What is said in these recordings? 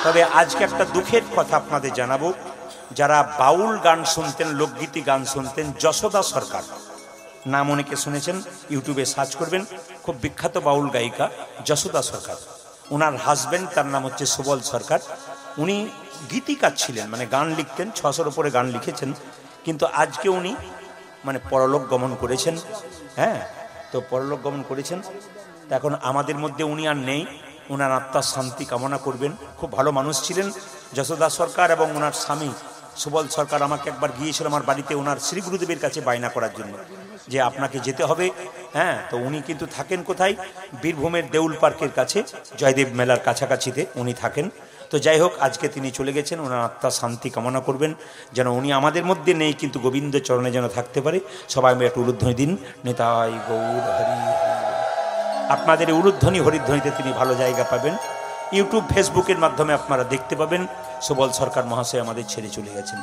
তবে আজকে একটা দুঃখের কথা আপনাদের জানাবো, যারা বাউল গান শুনতেন, লোকগীতি গান শুনতেন, যশোদা সরকার নাম অনেকে শুনেছেন, ইউটিউবে সার্চ করবেন, খুব বিখ্যাত বাউল গায়িকা যশোদা সরকার। ওনার হাজবেন্ড তার নাম হচ্ছে সুবল সরকার। উনি গীতিকার ছিলেন, মানে গান লিখতেন, 600-র উপরে গান লিখেছেন। কিন্তু আজকে উনি মানে পরলোক গমন করেছেন। হ্যাঁ, তো পরলোক গমন করেছেন, এখন আমাদের মধ্যে উনি আর নেই। ওনার আত্মার শান্তি কামনা করবেন। খুব ভালো মানুষ ছিলেন যশোদা সরকার, এবং ওনার স্বামী সুবল সরকার আমাকে একবার গিয়েছিল আমার বাড়িতে ওনার শ্রী গুরুদেবের কাছে বায়না করার জন্য, যে আপনাকে যেতে হবে। হ্যাঁ, তো উনি কিন্তু থাকেন কোথায়, বীরভূমের দেউল পার্কের কাছে, জয়দেব মেলার কাছাকাছিতে উনি থাকেন। তো যাই হোক, আজকে তিনি চলে গেছেন, ওনার আত্মার শান্তি কামনা করবেন, যেন উনি আমাদের মধ্যে নেই কিন্তু গোবিন্দ চরণে যেন থাকতে পারে। সবাই মিলে একটু উলুধ্বনি দিন, নিতাই গৌর হরি। আপনাদের উলুধ্বনি হরিধ্বনিতে তিনি ভালো জায়গা পাবেন। ইউটিউব ফেসবুকের মাধ্যমে আপনারা দেখতে পাবেন সুবল সরকার মহাশয় আমাদের ছেড়ে চলে গেছেন।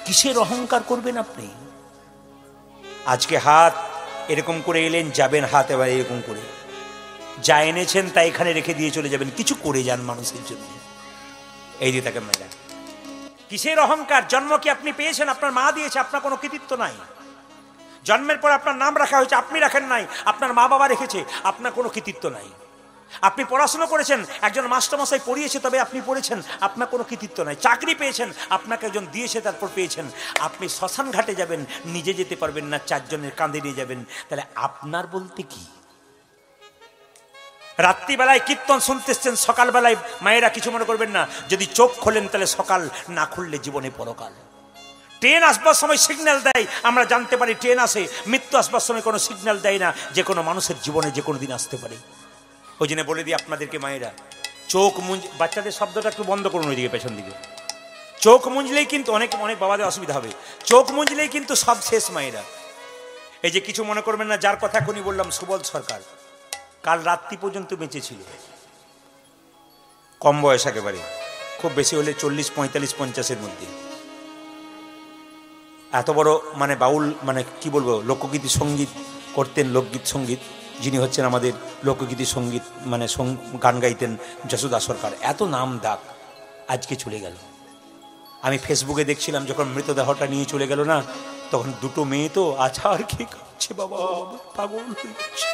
কিসের অহংকার করবেন আপনি? আজকে হাত এরকম করে এলেন, যাবেন হাত এবার এরকম করে, যা এনেছেন তা এখানে রেখে দিয়ে চলে যাবেন। কিছু করে যান মানুষের জন্য। এই দিয়ে তাকে মেয়েরা কিসের অহংকার? জন্ম কি আপনি পেয়েছেন? আপনার মা দিয়েছে, আপনার কোনো কৃতিত্ব নাই। জন্মের পর আপনার নাম রাখা হয়েছে, আপনি রাখেন নাই, আপনার মা বাবা রেখেছে, আপনার কোনো কৃতিত্ব নাই। আপনি পড়াশোনা করেছেন, একজন মাস্টারমশাই পড়িয়েছে তবে আপনি পড়েছেন, আপনার কোনো কৃতিত্ব নাই। চাকরি পেয়েছেন, আপনাকে একজন দিয়েছে তারপর পেয়েছেন। আপনি শ্মশান ঘাটে যাবেন, নিজে যেতে পারবেন না, 4 জনের কাঁধে নিয়ে যাবেন, তাহলে আপনার বলতে কি? রাত্রিবেলায় কীর্তন শুনতে এসছেন, সকালবেলায় মায়েরা কিছু মনে করবেন না, যদি চোখ খোলেন তাহলে সকাল, না খুললে জীবনে পরকাল। ট্রেন আসবার সময় সিগন্যাল দেয়, আমরা জানতে পারি ট্রেন আসে। মৃত্যু আসবার সময় কোনো সিগন্যাল দেয় না, যে কোনো মানুষের জীবনে যে কোনো দিন আসতে পারে। ওই জন্য বলে দিই আপনাদেরকে, মায়েরা চোখ মুঞ্জ, বাচ্চাদের শব্দটা একটু বন্ধ করুন ওইদিকে পেছন দিকে। চোখ মুঞ্জলেই কিন্তু অনেক বাবাদের অসুবিধা হবে, চোখ মুঞ্জলেই কিন্তু সব শেষ মায়েরা। এই যে কিছু মনে করবেন না, যার কথা এখনই বললাম, সুবল সরকার কাল রাত্রি পর্যন্ত বেঁচে ছিল। কম বয়স, একেবারে খুব বেশি হলে 40, 45, 50-এর মধ্যে। এত বড় মানে বাউল, মানে কি বলবো, লোকগীতি সঙ্গীত করতেন, লোকগীত সঙ্গীত, যিনি হচ্ছেন আমাদের লোকগীতি সঙ্গীত মানে গান গাইতেন যশোদা সরকার। এত নাম ডাক, আজকে চলে গেল। আমি ফেসবুকে দেখছিলাম, যখন মৃতদেহটা নিয়ে চলে গেল না, তখন 2টো মেয়ে তো আছার খেয়ে কাঁদছে, বাবা পাগল হয়ে যাচ্ছে।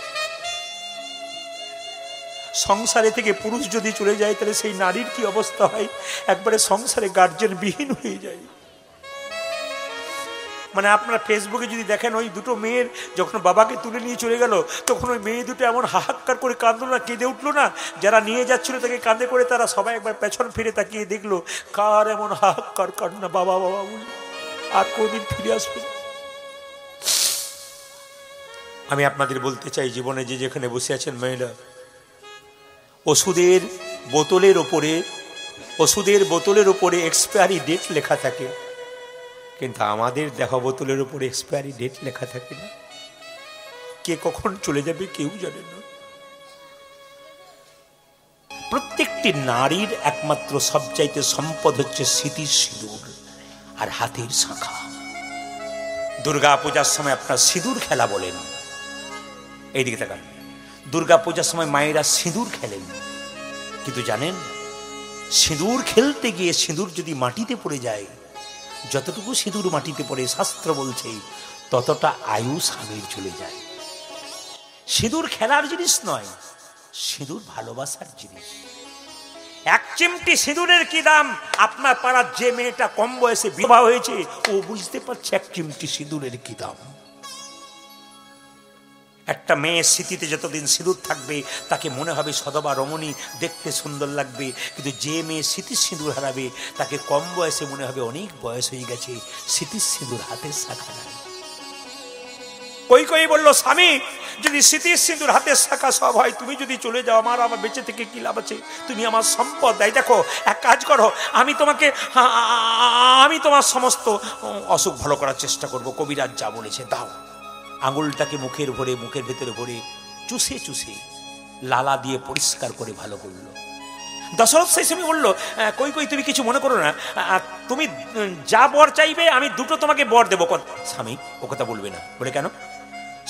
সংসারে থেকে পুরুষ যদি চলে যায়, তাহলে সেই নারীর কি অবস্থা হয়? একবারে সংসারে গার্জেন বিহীন হয়ে যায়। মানে আপনারা ফেসবুকে যদি দেখেন, ওই 2টো মেয়ের যখন বাবাকে তুলে নিয়ে চলে গেল, তখন ওই মেয়ে দুটো এমন হাহাকার করে কাঁদলো না, কেঁদে উঠলো না। যারা নিয়ে যাচ্ছিল তাকে কাঁদে করে, তারা সবাই একবার পেছন ফিরে তাকিয়ে দেখলো, কার এমন হাহাকার কান্না, বাবা বাবা বলে, আর কোনদিন ফিরে আসবে। আমি আপনাদের বলতে চাই, জীবনে যে যেখানে বসে আছেন মেয়েরা, ওষুধের বোতলের ওপরে এক্সপায়ারি ডেট লেখা থাকে, কিন্তু আমাদের দেখা বোতলের উপরে এক্সপায়ারি ডেট লেখা থাকে না। কে কখন চলে যাবে কেউ জানে না। প্রত্যেকটি নারীর একমাত্র সবচাইতে সম্পদ হচ্ছে স্মৃতির সিঁদুর আর হাতের শাঁখা। দুর্গা পূজার সময় আপনার সিঁদুর খেলা বলেন, এইদিকে তাকান, দুর্গা পূজার সময় মায়েরা সিঁদুর খেলেন, কিন্তু জানেন, সিঁদুর খেলতে গিয়ে সিঁদুর যদি মাটিতে পড়ে যায়, যতটুকু সিঁদুর মাটিতে পড়ে শাস্ত্র বলছে ততটা আয়ু স্বামীর চলে যায়। সিঁদুর খেলার জিনিস নয়, সিঁদুর ভালোবাসার জিনিস। 1 চিমটি সিঁদুরের কি দাম? আপনার পাড়ার যে মেয়েটা কম বয়সে বিবাহ হয়েছে, ও বুঝতে পারছে 1 চিমটি সিঁদুরের কি দাম। একটা মেয়ের স্মৃতিতে যতদিন সিঁদুর থাকবে, তাকে মনে হবে সদবা রমণী, দেখতে সুন্দর লাগবে। কিন্তু যে মেয়ে স্মৃতির সিঁদুর হারাবে, তাকে কম বয়সে মনে হবে অনেক বয়স হয়ে গেছে, স্মৃতির সিঁদুর হাতের শাখা নাই। কই বললো, স্বামী যদি স্মৃতির সিঁদুর হাতের শাখা সব হয়, তুমি যদি চলে যাও, আমার বেঁচে থেকে কি লাভ আছে? তুমি আমার সম্পদ। এই দেখো, এক কাজ করো, আমি তোমার সমস্ত অসুখ ভালো করার চেষ্টা করব। কবিরাজ যা বলেছে দাও। আঙুলটাকে মুখের ভেতরে ভরে চুষে লালা দিয়ে পরিষ্কার করে ভালো করলো। দশরথ সেই সময় বললো, কই তুমি কিছু মনে করো না, তুমি যা বর চাইবে আমি 2টো তোমাকে বর দেবো। স্বামী ও কথা বলবে না। বলে কেন?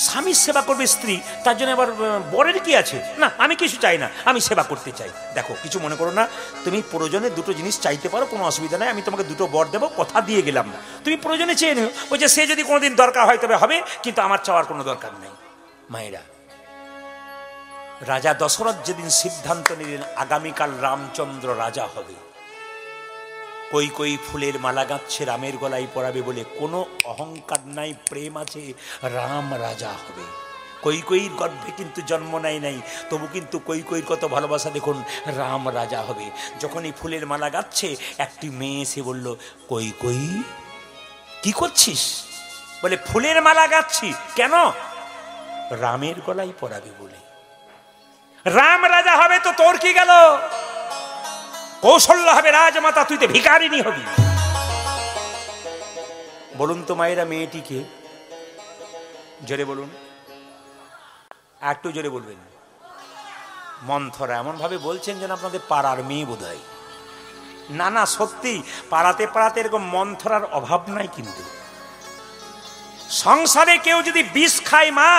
স্বামীর সেবা করবে স্ত্রী, তার জন্য আবার বরের কি আছে? না, আমি কিছু চাই না, আমি সেবা করতে চাই। দেখো, কিছু মনে করো না, তুমি প্রয়োজনে দুটো জিনিস চাইতে পারো, কোনো অসুবিধা নাই, আমি তোমাকে দুটো বর দেবো, কথা দিয়ে গেলাম। তুমি প্রয়োজনে চেয়ে নিও, ওই যে সে যদি কোনোদিন দরকার হয় তবে হবে, কিন্তু আমার চাওয়ার কোনো দরকার নেই। মায়েরা, রাজা দশরথ যেদিন সিদ্ধান্ত নিলেন আগামীকাল রামচন্দ্র রাজা হবে, কই কই ফুলের মালা গাঁথছে রামের গলায় পরাবে বলে, কোনো অহংকার নাই, প্রেম আছে, রাম রাজা হবে। কই কইর গর্ভে কিন্তু জন্ম নেয় নাই, তবু কিন্তু কই কইর কত ভালোবাসা দেখুন, রাম রাজা হবে। যখন এই ফুলের মালা গাঁথছে, একটি মেয়ে এসে বলল, কই কই কি করছিস? বলে, ফুলের মালা গাঁথছি। কেন? রামের গলায় পরাবে বলে। রাম রাজা হবে তো তোর কি গেল? কৌশল্য হবে রাজমাতা, তুই তো ভিখারিনী হবি। বলুন তো মায়েরা, মেয়েটিকে জোরে বলুন, একটু জোরে বলবেন। মন্থরা এমন ভাবে বলছেন যেন আপনাদের পাড়ার মেয়ে বোধ হয়। না না, সত্যি পাড়াতে পাড়াতে এরকম মন্থরার অভাব নাই। কিন্তু সংসারে কেউ যদি বিষ খায় মা,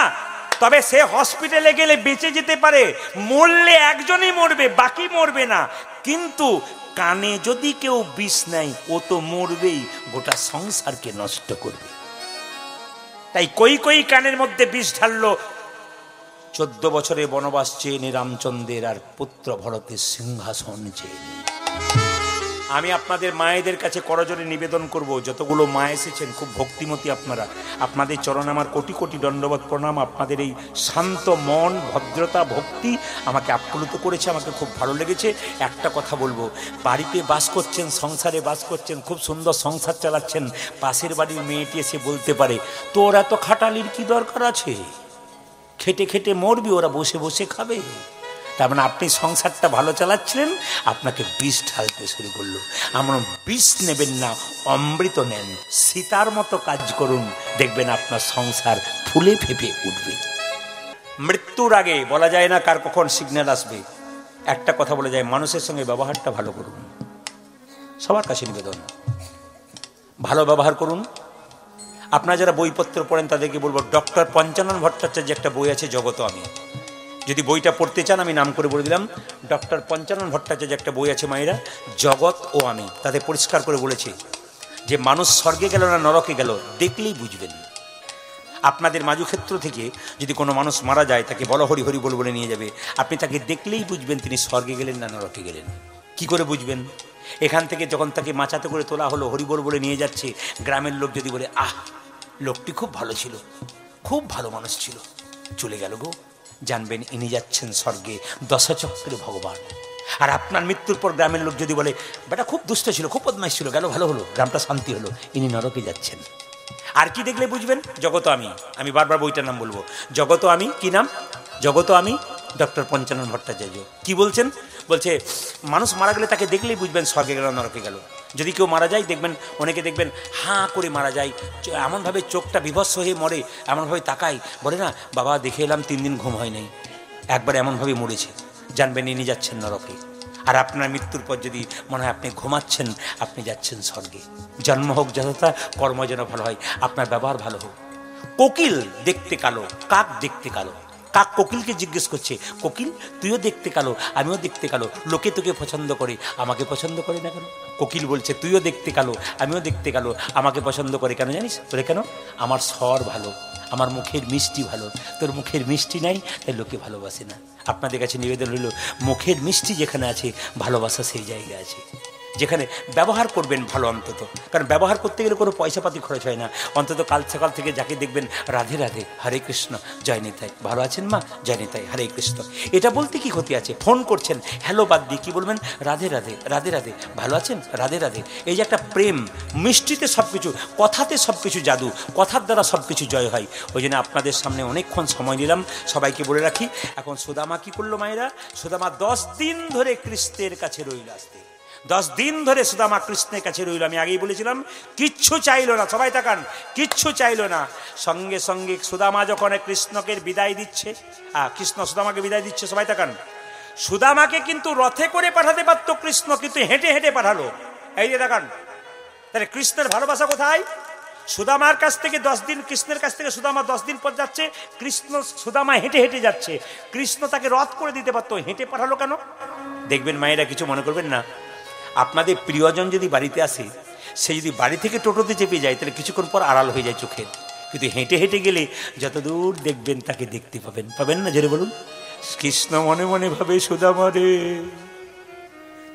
তবে সে হসপিটালে গেলে বেঁচে যেতে পারে, মরলে একজনই মরবে, বাকি মরবে না। কিন্তু কানে যদি কেউ বিষ নেয়, ও তো মরবেই, গোটা সংসারকে নষ্ট করবে। তাই কই কই কানের মধ্যে বিষ ঢাললো। 14 বছরে বনবাস চেয়ে নি রামচন্দ্রের, আর পুত্র ভরতের সিংহাসন চেয়ে নি। আমি আপনাদের মায়েদের কাছে করজোড়ে নিবেদন করব, যতগুলো মা এসেছেন খুব ভক্তিমতী আপনারা, আপনাদের চরণে আমার কোটি কোটি দণ্ডবত প্রণাম। আপনাদের এই শান্ত মন, ভদ্রতা, ভক্তি আমাকে আপ্লুত করেছে, আমাকে খুব ভালো লেগেছে। একটা কথা বলবো, বাড়িতে বাস করছেন, সংসারে বাস করছেন, খুব সুন্দর সংসার চালাচ্ছেন, পাশের বাড়ির মেয়েটি এসে বলতে পারে, তোর এত খাটালির কি দরকার আছে? খেটে খেটে মরবি, ওরা বসে বসে খাবে। তার মানে আপনি সংসারটা ভালো চালাচ্ছিলেন, আপনাকে বিষ ঢালতে শুরু করলো। আমরা বিষ নেবেন না, অমৃত নেন, সীতার মতো কাজ করুন, দেখবেন আপনার সংসার ফুলে ফেঁপে উঠবে। মৃত্যুর আগে বলা যায় না কার কখন সিগন্যাল আসবে। একটা কথা বলা যায়, মানুষের সঙ্গে ব্যবহারটা ভালো করুন। সবার কাছে নিবেদন, ভালো ব্যবহার করুন। আপনারা যারা বইপত্র পড়েন তাদেরকে বলবো, ডক্টর পঞ্চানন ভট্টাচার্য একটা বই আছে, জগত আমি। যদি বইটা পড়তে চান, আমি নাম করে বলে দিলাম, ডক্টর পঞ্চানন ভট্টাচার্য একটা বই আছে মায়েরা, জগৎ ও আমি। তাতে পরিষ্কার করে বলেছে যে মানুষ স্বর্গে গেল না নরকে গেল, দেখলেই বুঝবেন। আপনাদের মাজুক্ষেত্র থেকে যদি কোনো মানুষ মারা যায়, তাকে বলো হরি হরি বল বলে নিয়ে যাবে, আপনি তাকে দেখলেই বুঝবেন তিনি স্বর্গে গেলেন না নরকে গেলেন। কি করে বুঝবেন? এখান থেকে যখন তাকে মাচাতে করে তোলা হলো, হরি বল বলে নিয়ে যাচ্ছে, গ্রামের লোক যদি বলে, আহ লোকটি খুব ভালো ছিল, খুব ভালো মানুষ ছিল, চলে গেল গো, জানবেন ইনি যাচ্ছেন স্বর্গে, দশচক্রে ভগবান। আর আপনার মৃত্যুর পর গ্রামের লোক যদি বলে, বেটা খুব দুষ্ট ছিল, খুব বদমাইশ ছিল, গেল ভালো হলো, গ্রামটা শান্তি হলো, ইনি নরকে যাচ্ছেন। আর কি দেখলে বুঝবেন? জগত আমি। আমি বারবার বইটার নাম বলবো, জগত আমি। কি নাম? জগত আমি, ডক্টর পঞ্চানন ভট্টাচার্য। কি বলছেন? বলছে মানুষ মারা গেলে তাকে দেখলেই বুঝবেন স্বর্গে গেল নরকে গেল। যদি কেউ মারা যায়, দেখবেন অনেকে দেখবেন হাঁ করে মারা যায়, এমনভাবে চোখটা বিভৎস হয়ে মরে, এমনভাবে তাকায়, বলে না বাবা দেখে এলাম 3 দিন ঘুম হয় নাই, একবার এমনভাবে মরেছে, জানবেন ইনি যাচ্ছেন নরকে। আর আপনার মৃত্যুর পর যদি মনে হয় আপনি ঘুমাচ্ছেন, আপনি যাচ্ছেন স্বর্গে। জন্ম হোক যথাযথা, কর্ম যেন ভালো হয়, আপনার ব্যবহার ভালো হোক। কোকিল দেখতে কালো, কাক দেখতে কালো। কাক কোকিলকে জিজ্ঞেস করছে, কোকিল তুইও দেখতে কালো, আমিও দেখতে কালো, লোকে তোকে পছন্দ করে, আমাকে পছন্দ করে না কেন? কোকিল বলছে, তুইও দেখতে কালো, আমিও দেখতে কালো, আমাকে পছন্দ করে কেন জানিস? বলে কেন? আমার স্বর ভালো, আমার মুখের মিষ্টি ভালো, তোর মুখের মিষ্টি নাই, তাই লোকে ভালোবাসে না। আপনাদের কাছে নিবেদন হইল, মুখের মিষ্টি যেখানে আছে, ভালোবাসা সেই জায়গায় আছে। যেখানে ব্যবহার করবেন ভালো অন্তত, কারণ ব্যবহার করতে গেলে কোনো পয়সাপাতি খরচ হয় না। অন্তত কাল সকাল থেকে যাকে দেখবেন, রাধে রাধে, হরে কৃষ্ণ, জয় নিতাই, ভালো আছেন মা, জয় নিতাই, হরে কৃষ্ণ, এটা বলতে কি ক্ষতি আছে? ফোন করছেন, হ্যালো বাদ দিয়ে কি বলবেন? রাধে রাধে, রাধে রাধে, ভালো আছেন, রাধে রাধে। এই যে একটা প্রেম, মিষ্টিতে সব কিছু, কথাতে সব কিছু জাদু, কথার দ্বারা সব কিছু জয় হয়। ওই জন্য আপনাদের সামনে অনেকক্ষণ সময় নিলাম, সবাইকে বলে রাখি। এখন সুদামা কি করলো মায়েরা? সুদামা 10 দিন ধরে কৃষ্ণের কাছে রইল। আসতে 10 দিন ধরে সুদামা কৃষ্ণের কাছে রইল। আমি আগেই বলেছিলাম, কিচ্ছু চাইল না, সবাই তাকান, কিচ্ছু চাইল না। সঙ্গে সঙ্গে সুদামা যখন কৃষ্ণকে বিদায় দিচ্ছে, কৃষ্ণ সুদামাকে বিদায় দিচ্ছে, সবাই তাকান, সুদামাকে কিন্তু রথে করে পাঠাতে পারতো কৃষ্ণ, কিন্তু হেঁটে হেঁটে পাঠালো। এই যে তাকান, তাহলে কৃষ্ণের ভালোবাসা কোথায়? সুদামার কাছ থেকে 10 দিন, কৃষ্ণের কাছ থেকে সুদামা 10 দিন পর যাচ্ছে, কৃষ্ণ সুদামা হেঁটে হেঁটে যাচ্ছে, কৃষ্ণ তাকে রথ করে দিতে পারতো, হেঁটে পাঠালো কেন? দেখবেন মায়েরা, কিছু মনে করবেন না, আপনাদের প্রিয়জন যদি বাড়িতে আসে, সে যদি বাড়ি থেকে টোটোতে চেপে যায় তাহলে কিছুক্ষণ পর আড়াল হয়ে যায় চোখের, কিন্তু হেঁটে হেঁটে গেলে যত দূর দেখবেন তাকে দেখতে পাবেন। পাবেন না? জোরে বলুন। কৃষ্ণ মনে মনে ভাবে, সুদামা রে,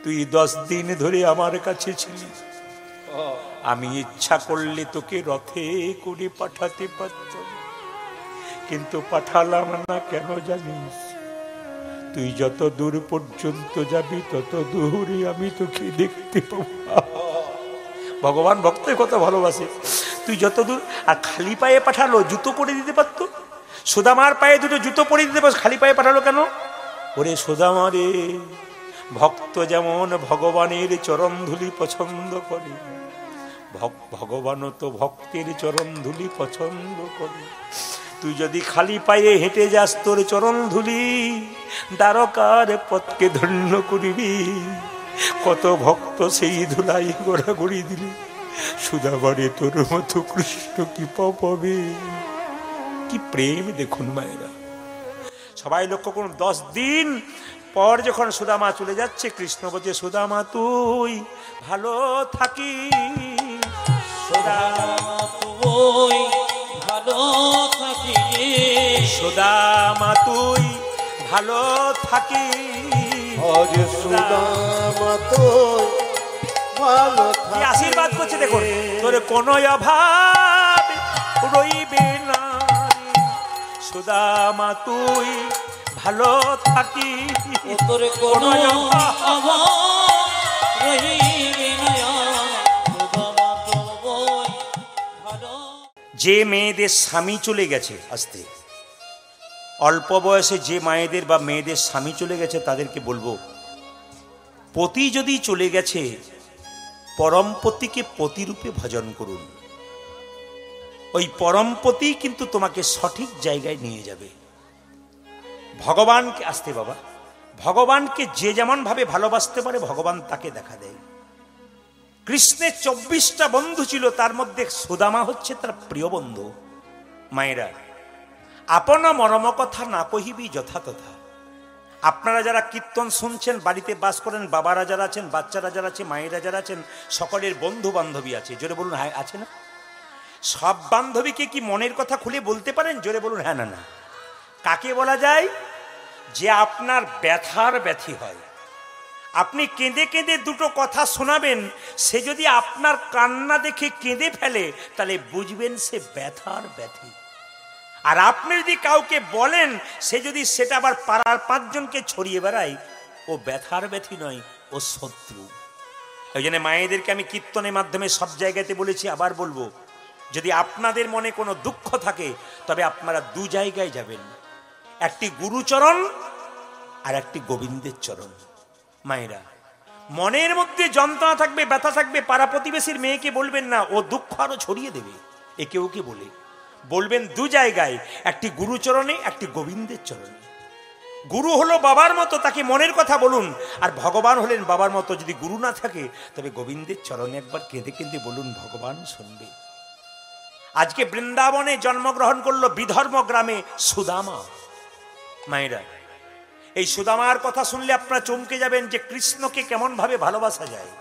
তুই 10 দিন ধরে আমার কাছে ছিলি, আমি ইচ্ছা করলে তোকে রথে করে পাঠাতে পারতাম, কিন্তু পাঠালাম না। কেন জানিস? তুই যত দূর পর্যন্ত যাবি তত দূরে আমি তোকে দেখতে পাবো। ভগবান ভক্তের কথা ভালোবাসে। তুই যত দূর, আর খালি পায়ে পাঠালো, জুতো পরে দিতে পারতো। সুদামার পায়ে দুটো জুতো পরে দিতে পারতো, খালি পায়ে পাঠালো কেন? ওরে সুদামা রে, ভক্ত যেমন ভগবানের চরণ ধুলি পছন্দ করে, ভগবানও তো ভক্তের চরণ ধুলি পছন্দ করে। তুই যদি খালি পায়ে হেঁটে যাস, তোর চরণ ধুলি দ্বারকার পথকে ধন্য করিবি। কত ভক্ত সেই ধুলাই গোড়াগড়ি দিলি, সুদামারে তোর মতো কৃষ্ণ কি পাবে? কি প্রেম দেখুন মায়েরা। সবাই লক্ষ্য করুন, 10 দিন পর যখন সুদামা চলে যাচ্ছে, কৃষ্ণ বলছে, সুদামা তুই ভালো থাকিস, সুদামা তুই ভালো থাকিস, সুদামা তুই ভালো থাকিস, সুদামা তুই ভালো থাকিস। আশীর্বাদ করছে দেখুন, তোর কোনো অভাব রইবে না, সুদামা তুই ভালো থাকিস, তোর কোনো অভাব রইবে না। যে মেয়েদের স্বামী চলে গেছে, আসতে অল্প বয়সে যে মায়েদের বা মেয়েদের স্বামী চলে গেছে, তাদেরকে বলবো, পতি যদি চলে গেছে, পরমপতিকে পতিরূপে ভজন করুন। ওই পরমপতি কিন্তু তোমাকে সঠিক জায়গায় নিয়ে যাবে। ভগবানকে, আসতে বাবা, ভগবানকে যে যেমন ভাবে ভালোবাসতে পারে, ভগবান তাকে দেখা দেয়। কৃষ্ণের 24টা বন্ধু ছিল, তার মধ্যে সুদামা হচ্ছে তার প্রিয় বন্ধু। মায়েরা, আপনা মরম কথা না কহিবি যথাতথা। আপনারা যারা কীর্তন শুনছেন, বাড়িতে বাস করেন, বাবারা যারা আছেন, বাচ্চারা যারা আছে, মায়েরা যারা আছেন, সকলের বন্ধু বান্ধবী আছে। জোরে বলুন, হ্যাঁ আছে না? সব বান্ধবীকে কি মনের কথা খুলে বলতে পারেন? জোরে বলুন হ্যাঁ না না। কাকে বলা যায়? যে আপনার ব্যথার ব্যথী হয়। আপনি কেঁদে কেঁদে দুটো কথা শোনাবেন, সে যদি আপনার কান্না দেখে কেঁদে ফেলে, তাহলে বুঝবেন সে ব্যথার ব্যথী। আর আপনি যদি কাউকে বলেন, সে যদি সেটা আবার পাড়ার 5 জনকে ছড়িয়ে বেড়ায়, ও ব্যথার ব্যথী নয়, ও শত্রু। ওই জন্য মায়েদেরকে আমি কীর্তনের মাধ্যমে সব জায়গাতে বলেছি, আবার বলবো, যদি আপনাদের মনে কোনো দুঃখ থাকে, তবে আপনারা 2 জায়গায় যাবেন, একটি গুরুচরণ আর একটি গোবিন্দের চরণ। মায়েরা, মনের মধ্যে যন্ত্রণা থাকবে, ব্যথা থাকবে, পাড়া প্রতিবেশীর মেয়েকে বলবেন না, ও দুঃখ আরো ছড়িয়ে দেবে। একে ওকে বলে বলবেন 2 জায়গায়, একটি গুরুচরণে, একটি গোবিন্দের চরণে। গুরু হলো বাবার মতো, তাকে মনের কথা বলুন। আর ভগবান হলেন বাবার মতো। যদি গুরু না থাকে, তবে গোবিন্দের চরণে একবার কেঁদে কেঁদে বলুন, ভগবান শুনবে। আজকে বৃন্দাবনে জন্মগ্রহণ করলো বিধর্ম গ্রামে সুদামা। মায়েরা, এই সুদামার কথা শুনলে আপনারা চমকে যাবেন যে কৃষ্ণকে কেমন ভাবে ভালোবাসা যায়।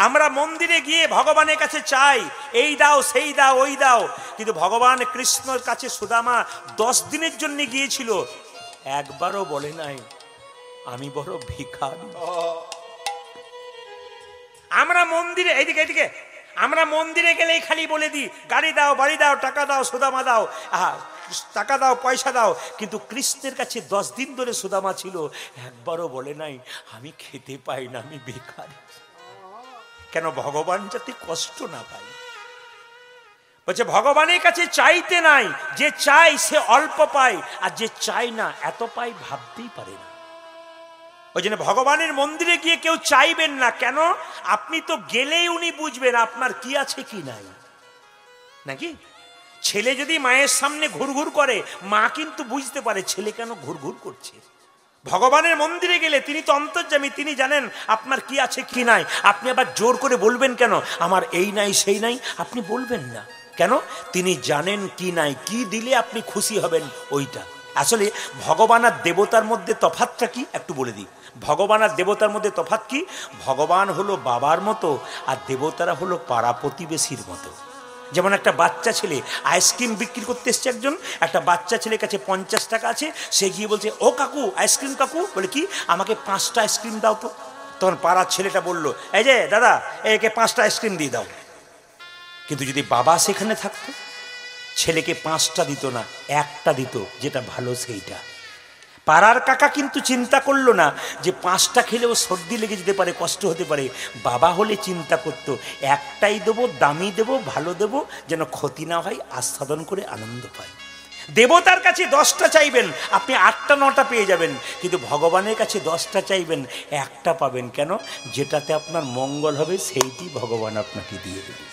আমরা মন্দিরে গিয়ে ভগবানের কাছে চাই, এই দাও, সেই দাও, ওই দাও, কিন্তু ভগবান কৃষ্ণর কাছে সুদামা 10 দিনের জন্য গিয়েছিল, একবারও বলে নাই আমি বড় ভিখারি। আমরা মন্দিরে, এইদিকে এইদিকে, আমরা মন্দিরে গেলেই খালি বলে দিই, গাড়ি দাও, বাড়ি দাও, টাকা দাও, সুদামা দাও, টাকা দাও, পয়সা দাও। কিন্তু কৃষ্ণের কাছে 10 দিন ধরে সুদামা ছিল, একবারও বলে নাই আমি খেতে পাই না, আমি ভিখারি। কেন? ভগবান যাতে কষ্ট না পায়। বলছে ভগবানের কাছে চাইতে নাই, যে চাই সে অল্প পায়, আর যে চাই না এত পায় ভাবতেই পারে না। ওই জন্য ভগবানের মন্দিরে গিয়ে কেউ চাইবেন না। কেন? আপনি তো গেলেই উনি বুঝবেন আপনার কি আছে কি নাই, নাকি? ছেলে যদি মায়ের সামনে ঘুরঘুর করে, মা কিন্তু বুঝতে পারে ছেলে কেন ঘুরঘুর করছে। ভগবানের মন্দিরে গেলে তিনি তো অন্তর্যামী, তিনি জানেন আপনার কি আছে কি নাই। আপনি আবার জোর করে বলবেন কেন আমার এই নাই সেই নাই? আপনি বলবেন না। কেন? তিনি জানেন কি নাই, কি দিলে আপনি খুশি হবেন ওইটা। আসলে ভগবান আর দেবতার মধ্যে তফাৎটা কি একটু বলে দিই। ভগবান আর দেবতার মধ্যে তফাৎ কি? ভগবান হলো বাবার মতো আর দেবতারা হলো পাড়া প্রতিবেশীর মতো। যেমন একটা বাচ্চা ছেলে আইসক্রিম বিক্রি করতে এসছে, একজন একটা বাচ্চা ছেলের কাছে 50 টাকা আছে, সে গিয়ে বলছে, ও কাকু আইসক্রিম কাকু, বলে কি আমাকে 5টা আইসক্রিম দাও তো। তখন পাড়ার ছেলেটা বলল, এই যে দাদা একে 5টা আইসক্রিম দিয়ে দাও। কিন্তু যদি বাবা সেখানে থাকতো, ছেলেকে 5টা দিত না, 1টা দিত, যেটা ভালো সেইটা। পাড়ার কাকা কিন্তু চিন্তা করলো না যে 5টা খেলেও সর্দি লেগে যেতে পারে, কষ্ট হতে পারে। বাবা হলে চিন্তা করতো, একটাই দেবো, দামি দেবো, ভালো দেবো, যেন ক্ষতি না হয়, আস্বাদন করে আনন্দ পায়। দেবতার কাছে 10টা চাইবেন, আপনি 8টা 9টা পেয়ে যাবেন, কিন্তু ভগবানের কাছে 10টা চাইবেন, 1টা পাবেন। কেন? যেটাতে আপনার মঙ্গল হবে সেইটি ভগবান আপনাকে দিয়ে দেবে।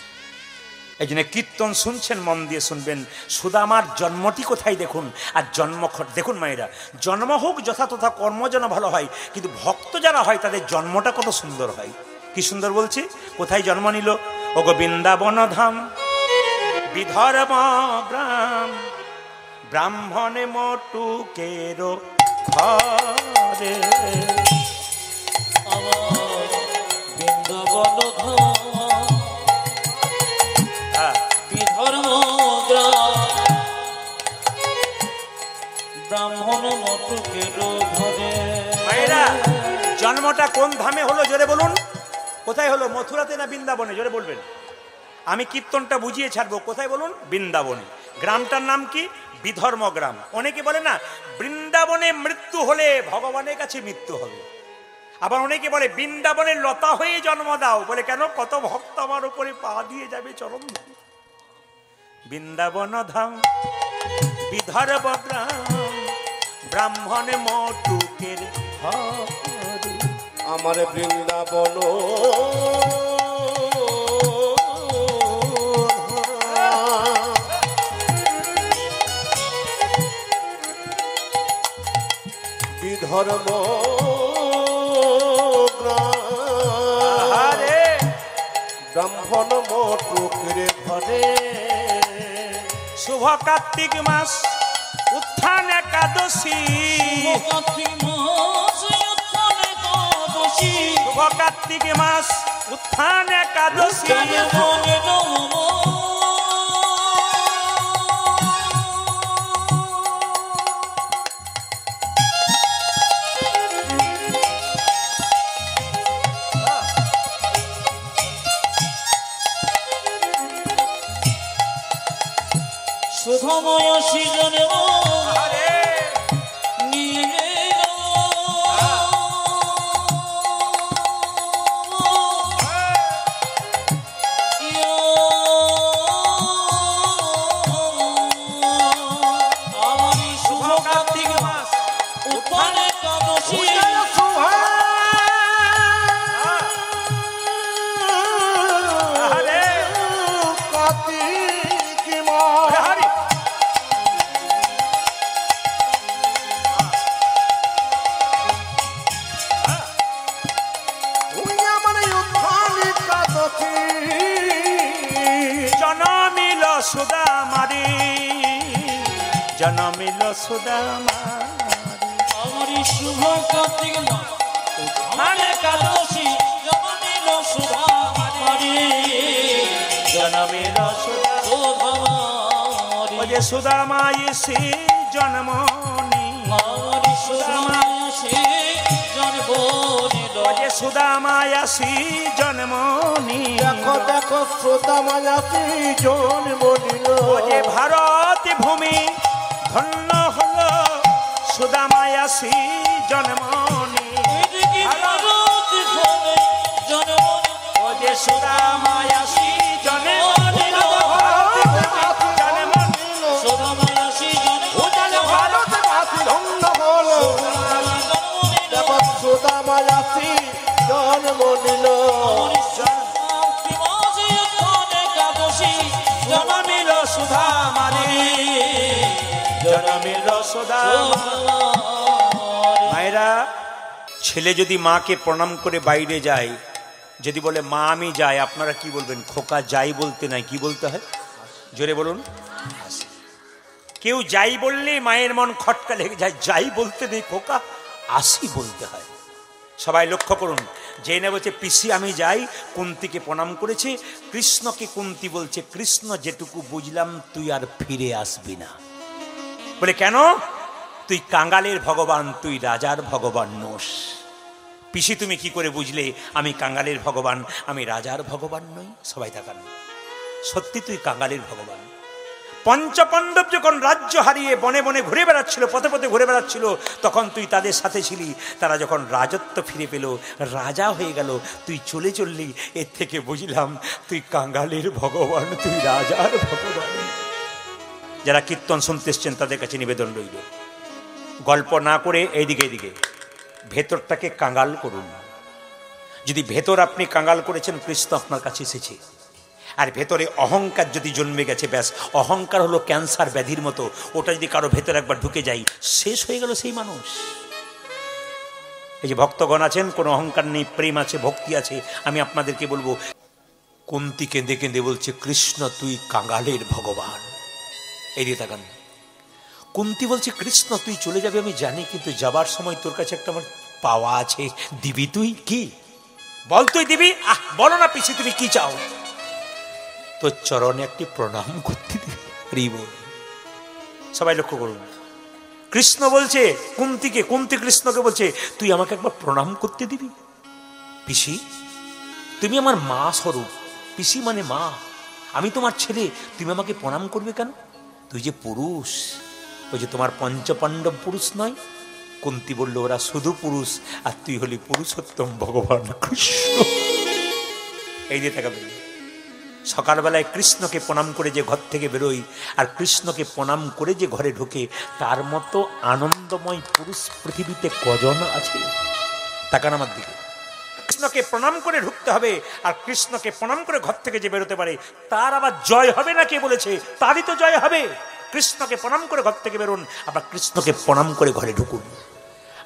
এই জন্য কীর্তন শুনছেন, মন দিয়ে শুনবেন। সুদামার জন্মটি কোথায় দেখুন, আর জন্ম দেখুন মায়েরা, জন্ম হোক যথাতথা, কর্ম যেন ভালো হয়, কিন্তু ভক্ত যারা হয় তাদের জন্মটা কত সুন্দর হয়। কি সুন্দর বলছি, কোথায় জন্ম নিল? ও গো বৃন্দাবন ধাম, বিধর্ম গ্রাম, ব্রাহ্মণে মটুকের ঘরে। বৃন্দাবন ধাম, বিধর্ম গ্রাম, ব্রাহ্মণ মটুকের ঘরে। মায়েরা, জন্মটা কোন ধামে হলো জোরে বলুন? কোথায় হলো? মথুরাতে না বৃন্দাবনে? জোরে বলবেন। আমি কীর্তনটা বুঝিয়ে ছাড়বো। কোথায় বলুন? বৃন্দাবনে। গ্রামটার নাম কি? বিধর্ম গ্রাম। অনেকে বলে না বৃন্দাবনে মৃত্যু হলে ভগবানের কাছে মৃত্যু হবে। আবার অনেকে বলে বৃন্দাবনে লতা হয়ে জন্ম দাও, বলে কেন? কত ভক্ত আমার উপরে পা দিয়ে যাবে চরণ ধরে। বৃন্দাবন ধাম, বিধর্ম গ্রাম, ব্রাহ্মণ মটুকের ঘরে। আমার বৃন্দাবন বিধর্ম গ্রাম, ব্রাহ্মণ মটুকের ঘরে। শুভ কার্তিক মাস, উত্থান একাদশী, শুভ কার্তিক মাস, উত্থান একাদশী। সুধময় সৃজনে সুদামারি, জনমিল সুদামারি। আমার শুভ কার্তিক মাস, উত্থান একাদশী, জনমিল সুদামারি, জনমিল সুদামারি। ও যে সুদামায়সী জন্মনি, আমার সুদামায়সী জন্মনি, ও যে সুদামায়সী জন্মনি। দেখো দেখো সুদামায়সী জন্ম নিল। ও যে ভারত ভূমি ধন্য হলো, সুদামায়সী জন্মনি। ও যে সুদামায়সী জন্মনি, সুদামায়সী ভারতবাসী ধন্য হলো। দেখো সুদামায়সী জন্ম নিল। জনমিল সুদামারি, জনমিল সুদামারি। মায়েরা, ছেলে যদি মাকে প্রণাম করে বাইরে যায়, যদি বলে মা আমি যাই, আপনারা কি বলবেন? খোকা যাই বলতে নাই, কি বলতে হয়? জোরে বলুন আসি। কেউ যাই বললে মায়ের মন খটকা লেগে যায়, যাই বলতে নেই খোকা, আসি বলতে হয়। সবাই লক্ষ্য করুন, জেনে বলছে পিসি আমি যাই, কুন্তিকে প্রণাম করেছে। কৃষ্ণকে কুন্তি বলছে, কৃষ্ণ যেটুকু বুঝলাম তুই আর ফিরে আসবি না। বলে কেন? তুই কাঙ্গালের ভগবান, তুই রাজার ভগবান নোস। পিসি তুমি কি করে বুঝলে আমি কাঙ্গালের ভগবান, আমি রাজার ভগবান নই? সবাই তাকান, সত্যি তুই কাঙ্গালের ভগবান। পঞ্চপাণ্ডব যখন রাজ্য হারিয়ে বনে বনে ঘুরে বেড়াচ্ছিল, পথে পথে ঘুরে বেড়াচ্ছিল, তখন তুই তাদের সাথে ছিলি। তারা যখন রাজত্ব ফিরে পেল, রাজা হয়ে গেল, তুই চলে চললি। এর থেকে বুঝলাম তুই কাঙ্গালের ভগবান, তুই রাজার ভগবান। যারা কীর্তন শুনতে এসছেন তাদের কাছে নিবেদন রইল, গল্প না করে এইদিকে এইদিকে ভেতরটাকে কাঙ্গাল করুন। যদি ভেতর আপনি কাঙ্গাল করেছেন, কৃষ্ণ আপনার কাছে এসেছে। আর ভেতরে অহংকার যদি জন্মে গেছে, ব্যাস, অহংকার হলো ক্যান্সার ব্যাধির মতো। ওটা যদি কারো ভেতরে একবার ঢুকে যায়, শেষ হয়ে গেল সেই মানুষ। এই যে ভক্তগণ আছেন, কোনো অহংকার নেই, প্রেম আছে, ভক্তি আছে। আমি আপনাদেরকে বলবো, কুন্তি কেঁদে কেঁদে বলছে, কৃষ্ণ তুই কাঙ্গালের ভগবান। এই দিয়ে তাকান, কুন্তি বলছে, কৃষ্ণ তুই চলে যাবে আমি জানি, কিন্তু যাবার সময় তোর কাছে একটা আমার পাওয়া আছে, দিবি তুই? কি বল, তুই দিবি? বলো না পিসি, তুমি কি চাও? তোর চরণে একটি প্রণাম করতে দিবি। সবাই লক্ষ্য করুন, কৃষ্ণ বলছে কুন্তিকে, কুন্তি কৃষ্ণকে বলছে, তুই আমাকে একবার প্রণাম করতে দিবি? পিসি তুমি আমার মা স্বরূপ, পিসি মানে মা, আমি তোমার ছেলে, তুমি আমাকে প্রণাম করবে কেন? তুই যে পুরুষ। ওই যে তোমার পঞ্চপাণ্ডব পুরুষ নয়? কুন্তি বলল, ওরা শুধু পুরুষ, আর তুই হলি পুরুষোত্তম ভগবান কৃষ্ণ। এই দিয়ে তাকাবে, সকালবেলায় কৃষ্ণকে প্রণাম করে যে ঘর থেকে বেরোই, আর কৃষ্ণকে প্রণাম করে যে ঘরে ঢুকে, তার মতো আনন্দময় পুরুষ পৃথিবীতে কজন আছে? তাকান আমার দিকে। কৃষ্ণকে প্রণাম করে ঢুকতে হবে, আর কৃষ্ণকে প্রণাম করে ঘর থেকে যে বেরোতে পারে, তার আবার জয় হবে না। কে বলেছে? তারই তো জয় হবে। কৃষ্ণকে প্রণাম করে ঘর থেকে বেরোন, আবার কৃষ্ণকে প্রণাম করে ঘরে ঢুকুন।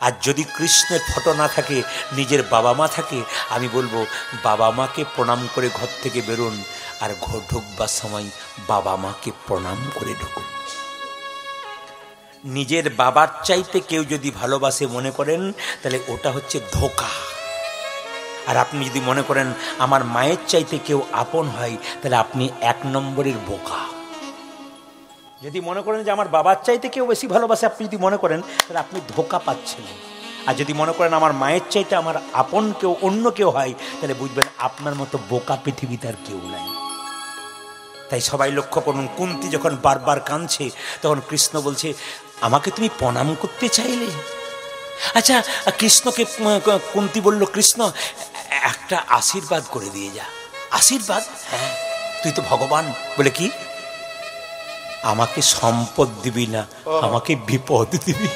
আর যদি কৃষ্ণের ফটো না থাকে, নিজের বাবা মা থাকে, আমি বলবো বাবা মাকে প্রণাম করে ঘর থেকে বেরোন, আর ঘর ঢুকবার সময় বাবা মাকে প্রণাম করে ঢুকুন। নিজের বাবার চাইতে কেউ যদি ভালোবাসে মনে করেন, তাহলে ওটা হচ্ছে ধোঁকা। আর আপনি যদি মনে করেন আমার মায়ের চাইতে কেউ আপন হয়, তাহলে আপনি 1 নম্বরের বোকা। যদি মনে করেন যে আমার বাবার চাইতে কেউ বেশি ভালোবাসে, আপনি যদি মনে করেন, তাহলে আপনি ধোঁকা পাচ্ছেন। আর যদি মনে করেন আমার মায়ের চাইতে আমার আপন কেউ অন্য কেউ হয়, তাহলে বুঝবেন আপনার মতো বোকা পৃথিবীতে আর কেউ নাই। তাই সবাই লক্ষ্য করুন, কুন্তি যখন বারবার কাঁদছে, তখন কৃষ্ণ বলছে, আমাকে তুমি প্রণাম করতে চাইলে? আচ্ছা, কৃষ্ণকে কুন্তি বলল, কৃষ্ণ একটা আশীর্বাদ করে দিয়ে যা। আশীর্বাদ? হ্যাঁ, তুই তো ভগবান। বলে কি? আমাকে সম্পদ দিবি না, আমাকে বিপদ দিবি।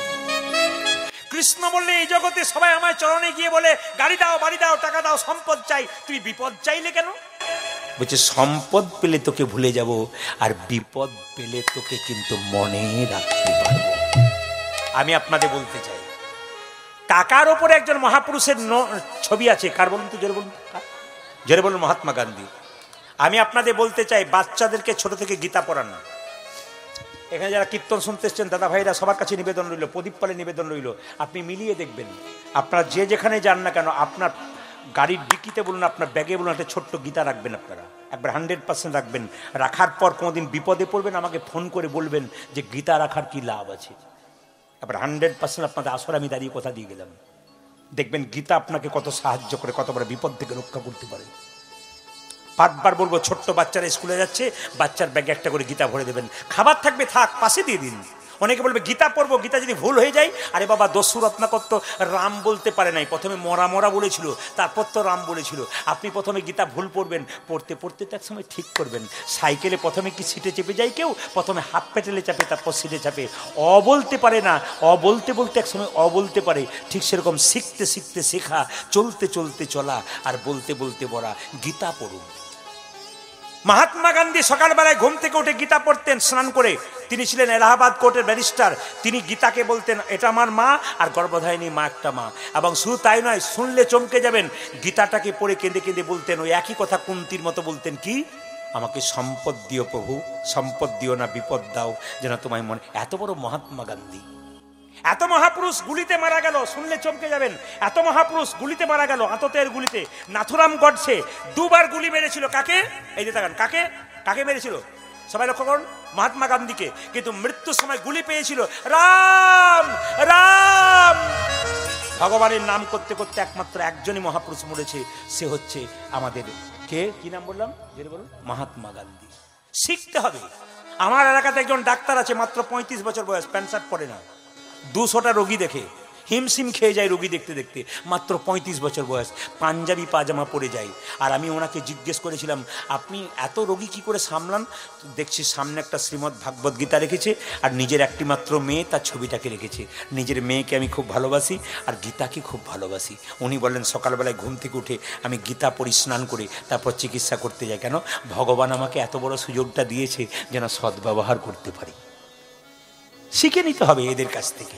কৃষ্ণ বললে, এই জগতে সবাই আমার চরণে গিয়ে বলে, গাড়ি দাও, বাড়ি দাও, টাকা দাও, সম্পদ চাই, তুই বিপদ চাইলে কেন? বলছে, সম্পদ পেলে তোকে ভুলে যাব, আর বিপদ পেলে তোকে কিন্তু মনে রাখতে পারবো। আমি আপনাদের বলতে চাই, টাকার ওপরে একজন মহাপুরুষের ছবি আছে। কার বলুন তো? জোরে বলুন, জোরে বলুন। মহাত্মা গান্ধী। আমি আপনাদের বলতে চাই, বাচ্চাদেরকে ছোট থেকে গীতা পড়ান। এখানে যারা কীর্তন শুনতে এসছেন দাদা ভাইরা, সবার কাছে নিবেদন রইল, প্রদীপ পালে নিবেদন রইল, আপনি মিলিয়ে দেখবেন, আপনারা যে যেখানে যান না কেন, আপনার গাড়ির ডিকিতে বলুন, আপনার ব্যাগে বলুন, একটা ছোট্ট গীতা রাখবেন। আপনারা একবার 100% রাখবেন। রাখার পর কোনোদিন বিপদে পড়বেন, আমাকে ফোন করে বলবেন যে গীতা রাখার কি লাভ আছে। এবার 100% আপনাদের আসলে আমি দাঁড়িয়ে কথা দিয়ে গেলাম। দেখবেন গীতা আপনাকে কত সাহায্য করে, কত বড় বিপদ থেকে রক্ষা করতে পারে। 5 বার বলবো, ছোট্ট বাচ্চারা স্কুলে যাচ্ছে, বাচ্চার ব্যাগে একটা করে গীতা ভরে দেবেন। খাবার থাকবে, থাক, পাশে দিয়ে দিন। অনেকে বলবে গীতা পড়বো, গীতা যদি ভুল হয়ে যায়, আরে বাবা, দস্যু রত্নাকর তো রাম বলতে পারে নাই, প্রথমে মরা মরা বলেছিল, তারপর তো রাম বলেছিল। আপনি প্রথমে গীতা ভুল পড়বেন, পড়তে পড়তে তো এক সময় ঠিক করবেন। সাইকেলে প্রথমে কি সিটে চেপে যায় কেউ? প্রথমে হাফ প্যাটেলে চাপে, তারপর সিটে চাপে। বলতে পারে না, বলতে বলতে এক সময় বলতে পারে। ঠিক সেরকম শিখতে শিখতে শেখা, চলতে চলতে চলা, আর বলতে বলতে বলা। গীতা পড়ুন। মহাত্মা গান্ধী সকালবেলায় ঘুম থেকে উঠে গীতা পড়তেন স্নান করে। তিনি ছিলেন এলাহাবাদ কোর্টের ব্যারিস্টার। তিনি গীতাকে বলতেন, এটা আমার মা, আর গর্ভধারিণী মা একটা মা। এবং শুধু তাই নয়, শুনলে চমকে যাবেন, গীতাটাকে পড়ে কেঁদে কেঁদে বলতেন ওই একই কথা কুন্তির মতো বলতেন, কি? আমাকে সম্পদ দিও প্রভু, সম্পদ দিও না, বিপদ দাও যেন তোমায় মনে। এত বড় মহাত্মা গান্ধী, এত মহাপুরুষ গুলিতে মারা গেল, শুনলে চমকে যাবেন। এত মহাপুরুষ গুলিতে মারা গেল, আততায়ীর গুলিতে। নাথুরাম গডসে 2 বার গুলি মেরেছিল। কাকে? এই যে তাকান, কাকে কাকে মেরেছিল সবাই লক্ষ্য করুন, মহাত্মা গান্ধীকে। কিন্তু মৃত্যুর সময় গুলি পেয়েছিল রাম রাম। ভগবানের নাম করতে করতে একমাত্র একজনই মহাপুরুষ মরেছে, সে হচ্ছে আমাদের কে, কি নাম বললাম, যেটা বলুন, মহাত্মা গান্ধী। শিখতে হবে। আমার এলাকাতে একজন ডাক্তার আছে, মাত্র 35 বছর বয়স, প্যান্ট শার্ট পরে না, 200টা রোগী দেখে, হিমশিম খেয়ে যায় রোগী দেখতে দেখতে, মাত্র 35 বছর বয়স, পাঞ্জাবি পাজামা পরে যায়। আর আমি ওনাকে জিজ্ঞেস করেছিলাম, আপনি এত রোগী কি করে সামলান? দেখছি সামনে একটা শ্রীমদ্ ভাগবত গীতা রেখেছে, আর নিজের একটি মাত্র মেয়ে, তার ছবিটাকে রেখেছে। নিজের মেয়েকে আমি খুব ভালোবাসি, আর গীতাকে খুব ভালোবাসি। উনি বললেন, সকালবেলায় ঘুম থেকে উঠে আমি গীতা পড়ি, স্নান করে তারপর চিকিৎসা করতে যাই। কেন? ভগবান আমাকে এত বড় সুযোগটা দিয়েছে যেন সদ্ব্যবহার করতে পারি। শিখে নিতে হবে এদের কাছ থেকে।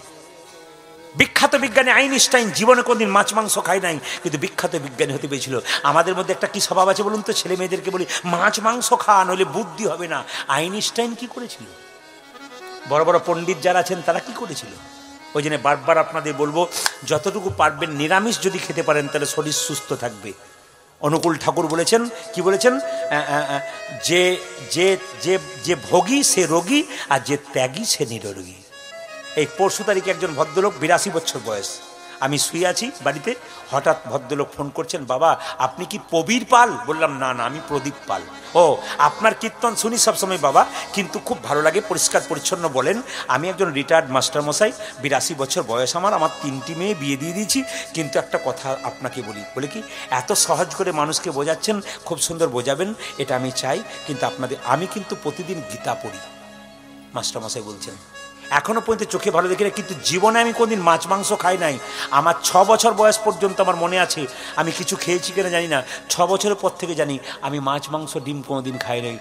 বিখ্যাত বিজ্ঞানী আইনস্টাইন জীবনে কোনদিন মাছ মাংস খায় নাই, কিন্তু বিখ্যাত বিজ্ঞানী হতে পেরেছিল। আমাদের মধ্যে একটা কি স্বভাব আছে বলুন তো, ছেলে মেয়েদেরকে বলি মাছ মাংস খাওয়া, নইলে বুদ্ধি হবে না। আইনস্টাইন কি করেছিল? বড় বড় পণ্ডিত যারা আছেন তারা কি করেছিল? ওই জন্য বারবার আপনাদের বলবো, যতটুকু পারবেন নিরামিষ যদি খেতে পারেন তাহলে শরীর সুস্থ থাকবে। অনুকূল ঠাকুর বলেছেন, কি বলেছেন, যে যে যে যে ভোগী সে রোগী, আর যে ত্যাগী সে নিরোগী। এই পরশু তারিখে একজন ভদ্রলোক, 82 বছর বয়স, আমি শুয়ে আছি বাড়িতে, হঠাৎ ভদ্রলোক ফোন করছেন, বাবা আপনি কি প্রবীর পাল? বললাম না না, আমি প্রদীপ পাল। ও, আপনার কীর্তন শুনি সবসময় বাবা, কিন্তু খুব ভালো লাগে, পরিষ্কার পরিচ্ছন্ন বলেন। আমি একজন রিটায়ার্ড মাস্টারমশাই, 82 বছর বয়স আমার 3টি মেয়ে বিয়ে দিয়ে দিয়েছি, কিন্তু একটা কথা আপনাকে বলি। বলে কি? এত সহজ করে মানুষকে বোঝাচ্ছেন, খুব সুন্দর বোঝাবেন, এটা আমি চাই, কিন্তু আমি কিন্তু প্রতিদিন গীতা পড়ি। মাস্টারমশাই বলছেন, এখনো পর্যন্ত চোখে ভালো দেখি না, কিন্তু জীবনে আমি কোনদিন মাছ মাংস খাই নাই। আমার 6 বছর বয়স পর্যন্ত আমার মনে আছে, আমি কিছু খেয়েছি কিনা জানি না, 6 বছরের পর থেকে জানি আমি মাছ মাংস ডিম কোনোদিন খাই নাই।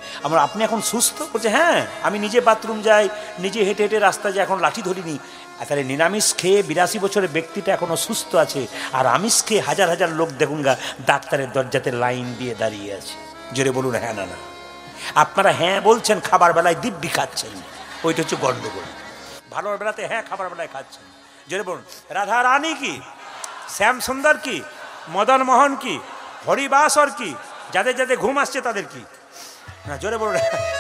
আপনি এখন সুস্থ? বলছে হ্যাঁ, আমি নিজে বাথরুম যাই, নিজে হেঁটে হেঁটে রাস্তা যাই, এখন লাঠি ধরিনি। তাহলে নিরামিষ খেয়ে 82 বছরের ব্যক্তিটা এখনো সুস্থ আছে, আর আমিষ খেয়ে হাজার হাজার লোক দেখুন গা ডাক্তারের দরজাতে লাইন দিয়ে দাঁড়িয়ে আছে। জোরে বলুন হ্যাঁ না না। আপনারা হ্যাঁ বলছেন, খাবার বেলায় দিব্যি খাচ্ছেন, ওইটা হচ্ছে গন্ডগোল। ভালোর বেলাতে হ্যাঁ, খাবার বেলায় খাচ্ছেন। জোরে বলুন রাধা রানী কি, শ্যাম সুন্দর কি, মদন মোহন কি, হরিবাসর কি, যাদের যাদের ঘুম আসছে তাদের কি? না, জোরে বলুন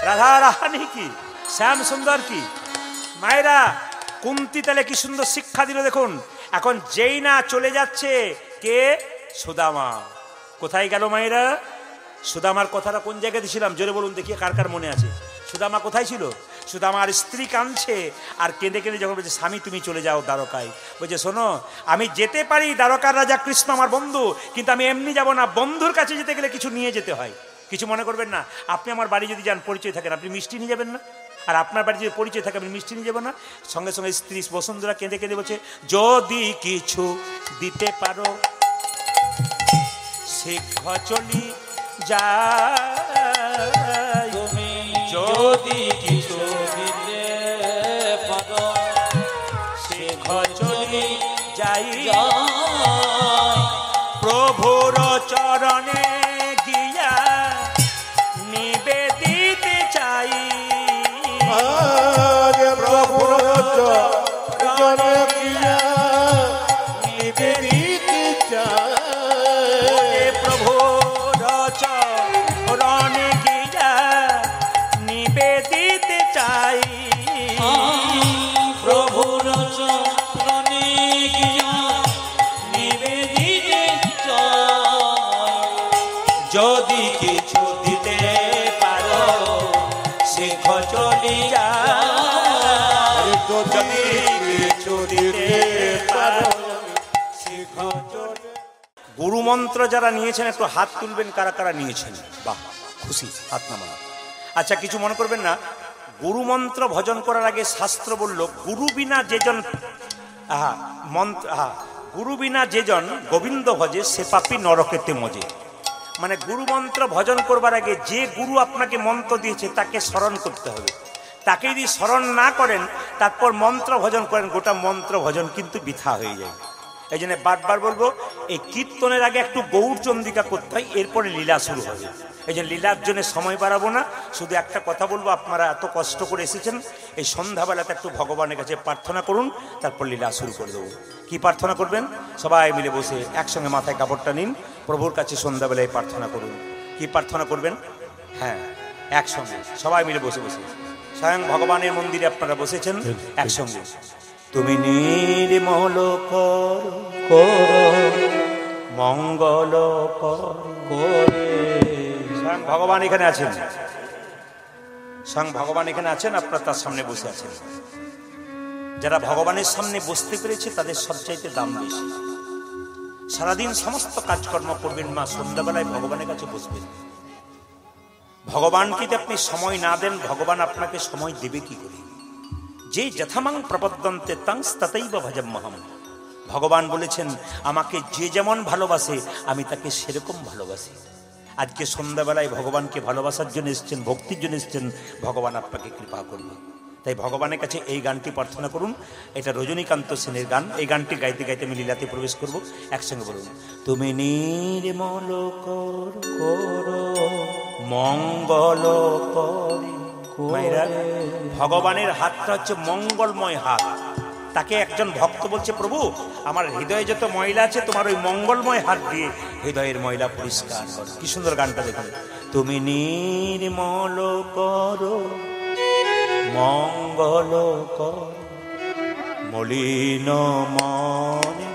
রাধা রানী কি, শ্যাম সুন্দর কি। মায়েরা, কুন্তি তাহলে কি সুন্দর শিক্ষা দিল দেখুন। এখন যেই না চলে যাচ্ছে কে? সুদামা। কোথায় গেল মায়েরা? সুদামার কথাটা কোন জায়গায় দিয়েছিলাম? জোরে বলুন দেখি, কার কার মনে আছে? সুদামা কোথায় ছিল? সুদামার স্ত্রী কাঁদছে, আর কেঁদে কেঁদে যখন বলছে, স্বামী তুমি চলে যাও দ্বারকায়। বলছে, শোনো, আমি যেতে পারি, দ্বারকার রাজা কৃষ্ণ আমার বন্ধু, কিন্তু আমি এমনি যাব না, বন্ধুর কাছে যেতে গেলে কিছু নিয়ে যেতে হয়। কিছু মনে করবেন না, আপনি আমার বাড়ি যদি যান, পরিচয় থাকেন, আপনি মিষ্টি নিয়ে যাবেন না? আর আপনার বাড়ি যদি পরিচয় থাকে, আপনি মিষ্টি নিয়ে যাবেন না? সঙ্গে সঙ্গে স্ত্রী বসুন্ধরা কেঁদে কেঁদে বলছে, যদি কিছু দিতে পারো শীঘ্র চলি যাই, তুমি যদি কিছু দিতে পারো শীঘ্র চলি যাই, যাই, প্রভুর চরণে গিয়া নিবেদিতে চাই। প্রভুর চরণে গিয়া নিবেদিতে চাই, প্রভুর চরণে গিয়া নিবেদিতে চাই, প্রভুর চরণে গিয়া নিবেদিতে চাই। যদি কিছু দিতে পারো শীঘ্র চলি যাই, যদি কিছু দিতে পারো শীঘ্র চলি। গুরু মন্ত্র যারা নিয়েছেন একটু হাত তুলবেন, কারা কারা নিয়েছেন? বাহ, খুশি, হাত নামান। আচ্ছা, কিছু মনে করবেন না। গুরু মন্ত্র ভজন করার আগে শাস্ত্র বলল, গুরু বিনা যেজন গুরু বিনা যেজন গোবিন্দ ভজে, সে পাপী নরকেতে মজে। মানে গুরু মন্ত্র ভজন করবার আগে যে গুরু আপনাকে মন্ত্র দিয়েছে তাকে স্মরণ করতে হবে। তাকে যদি স্মরণ না করেন, তারপর মন্ত্র ভজন করেন, গোটা মন্ত্র ভজন কিন্তু বৃথা হয়ে যায়। এই জন্য বারবার বলবো, এই কীর্তনের আগে একটু গৌর চন্দ্রিকা করতে হয়, এরপরে লীলা শুরু হবে। এই যে লীলার জন্য সময় বাড়াবো না, শুধু একটা কথা বলবো, আপনারা এত কষ্ট করে এসেছেন, এই সন্ধ্যাবেলাতে একটু ভগবানের কাছে প্রার্থনা করুন, তারপর লীলা শুরু করে দেবো। কি প্রার্থনা করবেন? সবাই মিলে বসে একসঙ্গে মাথায় কাপড়টা নিন, প্রভুর কাছে সন্ধ্যাবেলায় প্রার্থনা করুন। কি প্রার্থনা করবেন? হ্যাঁ, একসঙ্গে সবাই মিলে বসে বসে স্বয়ং ভগবানের মন্দিরে আপনারা বসেছেন একসঙ্গে। তুমি নির্মল কর মঙ্গল করে। স্বয়ং ভগবান এখানে আছেন, স্বয়ং ভগবান এখানে আছেন, আপনারা তার সামনে বসে আছেন। যারা ভগবানের সামনে বসতে পেরেছে তাদের সবচাইতে দাম বেশি। সারাদিন সমস্ত কাজকর্ম করবেন, মা সন্ধ্যাবেলায় ভগবানের কাছে বসবেন। ভগবানকে যদি আপনি সময় না দেন, ভগবান আপনাকে সময় দেবে কি করে? যে যথামাং প্রপদ্যন্তে তাংস ততৈব ভজম্যহম। ভগবান বলেছেন, আমাকে যে যেমন ভালোবাসে আমি তাকে সেরকম ভালোবাসি। আজকে সন্ধ্যাবেলায় ভগবানকে ভালোবাসার জন্য এসেছেন, ভক্তির জন্য এসেছেন, ভগবান আপনাকে কৃপা করবে। তাই ভগবানের কাছে এই গানটি প্রার্থনা করুন। এটা রজনীকান্ত সেনের গান। এই গানটি গাইতে গাইতে আমি লীলাতে প্রবেশ করব। একসঙ্গে বলুন, তুমি নির্মল করো মঙ্গল করে। মায়েরা, ভগবানের হাতটা হচ্ছে মঙ্গলময় হাত। তাকে একজন ভক্ত বলছে, প্রভু আমার হৃদয়ে যত ময়লা আছে তোমার ওই মঙ্গলময় হাত দিয়ে হৃদয়ের ময়লা পরিষ্কার করো। কি সুন্দর গানটা দেখুন, তুমি নির্মল করো মঙ্গল কর মলিন মনে।